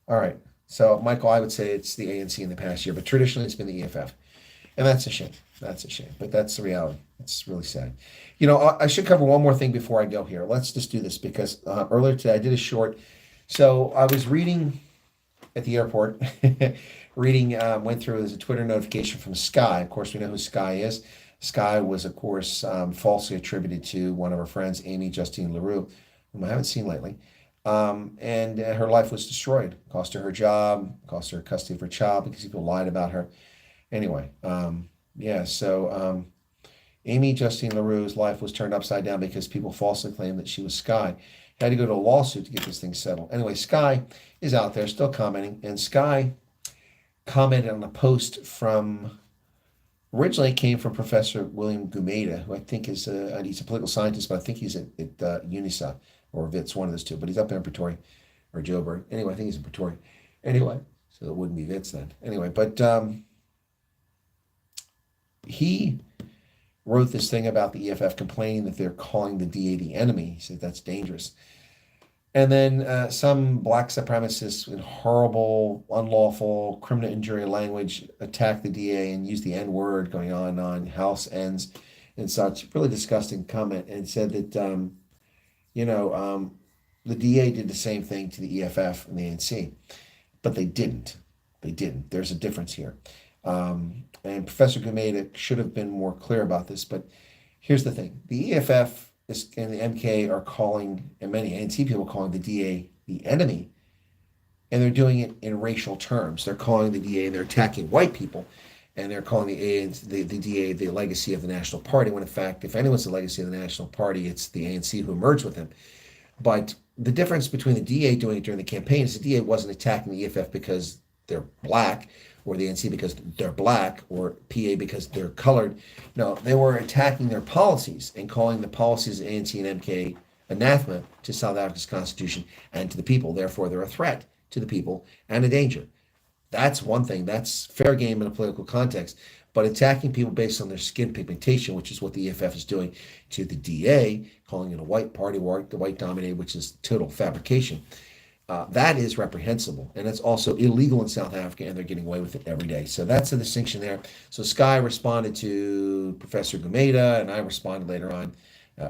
[SPEAKER 1] All right. So, Michael, I would say it's the ANC in the past year, but traditionally it's been the EFF. And that's a shame. That's a shame. But that's the reality. It's really sad. You know, I should cover one more thing before I go here. Let's just do this because earlier today I did a short. So, I was reading at the airport, went through, there's a Twitter notification from Sky. Of course, we know who Sky is. Sky was, of course, falsely attributed to one of our friends, Amy Justine LaRue, whom I haven't seen lately. And her life was destroyed. Cost her job, cost her custody of her child because people lied about her. Anyway, yeah, so Amy Justine LaRue's life was turned upside down because people falsely claimed that she was Sky. Had to go to a lawsuit to get this thing settled. Anyway, Sky is out there still commenting, and Sky commented on a post from, originally it came from Professor William Gumeda, who I think is he's a political scientist, but I think he's at UNISA or Wits, one of those two, but he's up there in Pretoria or Joburg. Anyway, I think he's in Pretoria. Anyway, so it wouldn't be Wits then. Anyway, but he wrote this thing about the EFF complaining that they're calling the DA the enemy. He said that's dangerous. And then some black supremacists in horrible, unlawful, criminal injury language attacked the DA and used the N-word, going on and on, house ends and such. Really disgusting comment, and said that, the DA did the same thing to the EFF and the ANC, but they didn't. They didn't. There's a difference here. And Professor Gumeda should have been more clear about this, but here's the thing. The EFF and the MK are calling, and many ANC people calling the DA the enemy, and they're doing it in racial terms. They're calling the DA, and they're attacking white people, and they're calling the DA the legacy of the National Party, when in fact, if anyone's the legacy of the National Party, it's the ANC who merged with him. But the difference between the DA doing it during the campaign is the DA wasn't attacking the EFF because they're black, or the ANC because they're black, or PA because they're colored. No, they were attacking their policies and calling the policies of ANC and MK anathema to South Africa's constitution and to the people. Therefore, they're a threat to the people and a danger. That's one thing. That's fair game in a political context. But attacking people based on their skin pigmentation, which is what the EFF is doing to the DA, calling it a white party war, the white dominated, which is total fabrication. That is reprehensible, and it's also illegal in South Africa, and they're getting away with it every day. So that's the distinction there. So Sky responded to Professor Gumeda, and I responded later on,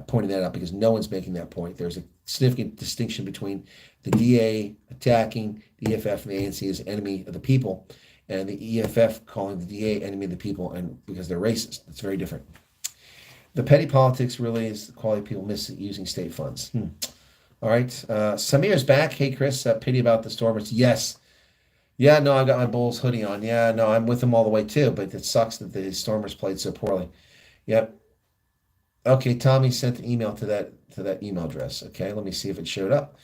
[SPEAKER 1] pointing that out because no one's making that point. There's a significant distinction between the DA attacking the EFF and the ANC as enemy of the people, and the EFF calling the DA enemy of the people, and because they're racist. It's very different. The petty politics really is the quality people misusing state funds. All right. Samir's back. Hey, Chris, pity about the Stormers. Yes. Yeah, no, I've got my Bulls hoodie on. Yeah, no, I'm with them all the way too, but it sucks that the Stormers played so poorly. Yep. Okay, Tommy sent an email to that email address. Okay, let me see if it showed up.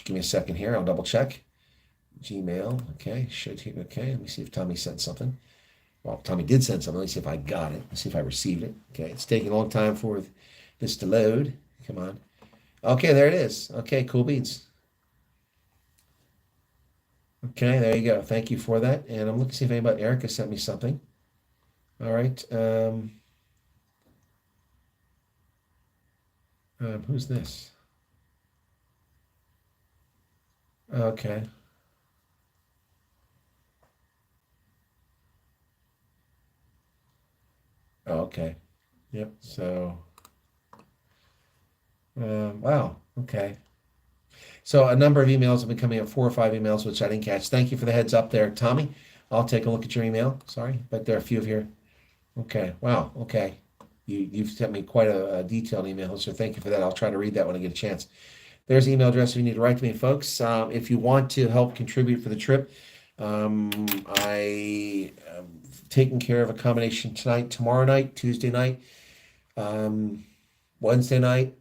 [SPEAKER 1] Give me a second here. I'll double check. Gmail. Okay, okay, let me see if Tommy sent something. Well, Tommy did send something. Let me see if I got it. Let's see if I received it. Okay, it's taking a long time for this to load. Come on. Okay, there it is. Okay, cool beans. Okay, there you go. Thank you for that. And I'm looking to see if anybody, Erica sent me something. All right. Who's this? Okay. Oh, okay. Yep. So, wow. Okay. So a number of emails have been coming in, 4 or 5 emails, which I didn't catch. Thank you for the heads up there, Tommy. I'll take a look at your email. Sorry, but there are a few of here. Okay. Wow. Okay. You've sent me quite a detailed email, so thank you for that. I'll try to read that when I get a chance. There's the email address if you need to write to me, folks. If you want to help contribute for the trip, I am taking care of accommodation tonight, tomorrow night, Tuesday night, Wednesday night,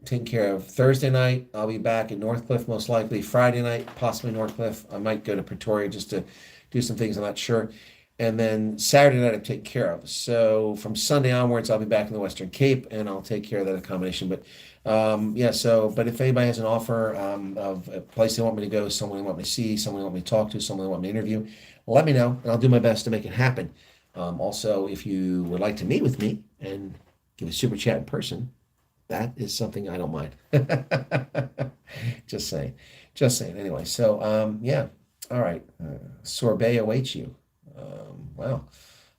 [SPEAKER 1] taking care of Thursday night. I'll be back in Northcliffe, most likely Friday night, possibly Northcliffe. I might go to Pretoria just to do some things, I'm not sure. And then Saturday night I'm taking care of. So from Sunday onwards, I'll be back in the Western Cape and I'll take care of that accommodation. But but if anybody has an offer of a place they want me to go, someone they want me to see, someone they want me to talk to, someone they want me to interview, let me know and I'll do my best to make it happen. Also, if you would like to meet with me and give a super chat in person, that is something I don't mind. Just saying. Anyway, so all right. Sorbet awaits you. Wow.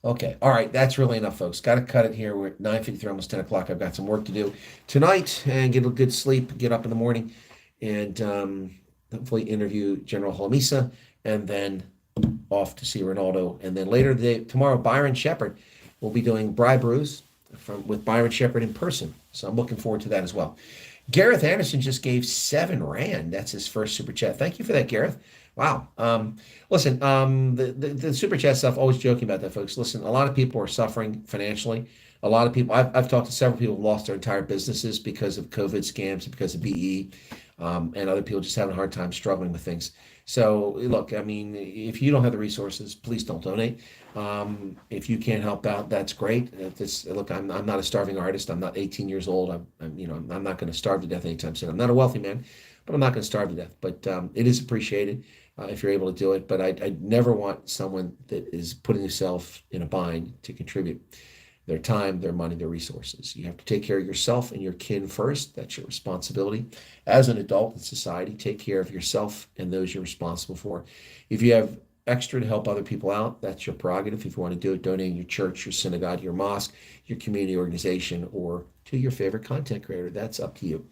[SPEAKER 1] Okay. All right. That's really enough, folks. Got to cut it here. We're at 9:53, almost 10 o'clock. I've got some work to do tonight and get a good sleep, get up in the morning, and hopefully interview General Holomisa, and then off to see Ronaldo. And then later tomorrow, Byron Shepherd will be doing Bribe Brews with Byron Shepherd in person. So I'm looking forward to that as well. Gareth Anderson just gave 7 Rand. That's his first super chat. Thank you for that, Gareth. Wow. Listen, the super chat stuff, always joking about that, folks. Listen, a lot of people are suffering financially. A lot of people, I've talked to several people who lost their entire businesses because of COVID scams and because of BE, and other people just having a hard time struggling with things. So, look, I mean, if you don't have the resources, please don't donate. If you can't help out, that's great. Look, I'm not a starving artist. I'm not 18 years old. I'm not going to starve to death anytime soon. I'm not a wealthy man, but I'm not going to starve to death. But it is appreciated if you're able to do it. But I never want someone that is putting themselves in a bind to contribute their time, their money, their resources. You have to take care of yourself and your kin first. That's your responsibility. As an adult in society, take care of yourself and those you're responsible for. If you have extra to help other people out, that's your prerogative. If you want to do it, donating your church, your synagogue, your mosque, your community organization, or to your favorite content creator, that's up to you.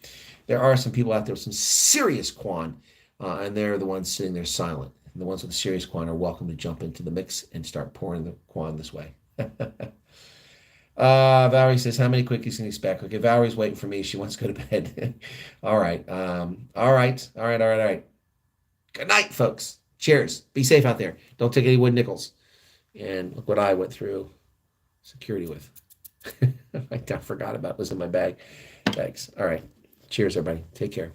[SPEAKER 1] There are some people out there with some serious quan, and they're the ones sitting there silent. And the ones with the serious quan are welcome to jump into the mix and start pouring the quan this way. Valerie says, how many quickies can you expect? Okay, Valerie's waiting for me. She wants to go to bed. All right. All right. Good night, folks. Cheers. Be safe out there. Don't take any wood nickels. And look what I went through security with. I forgot about it. It was in my bag. Thanks. All right. Cheers, everybody. Take care.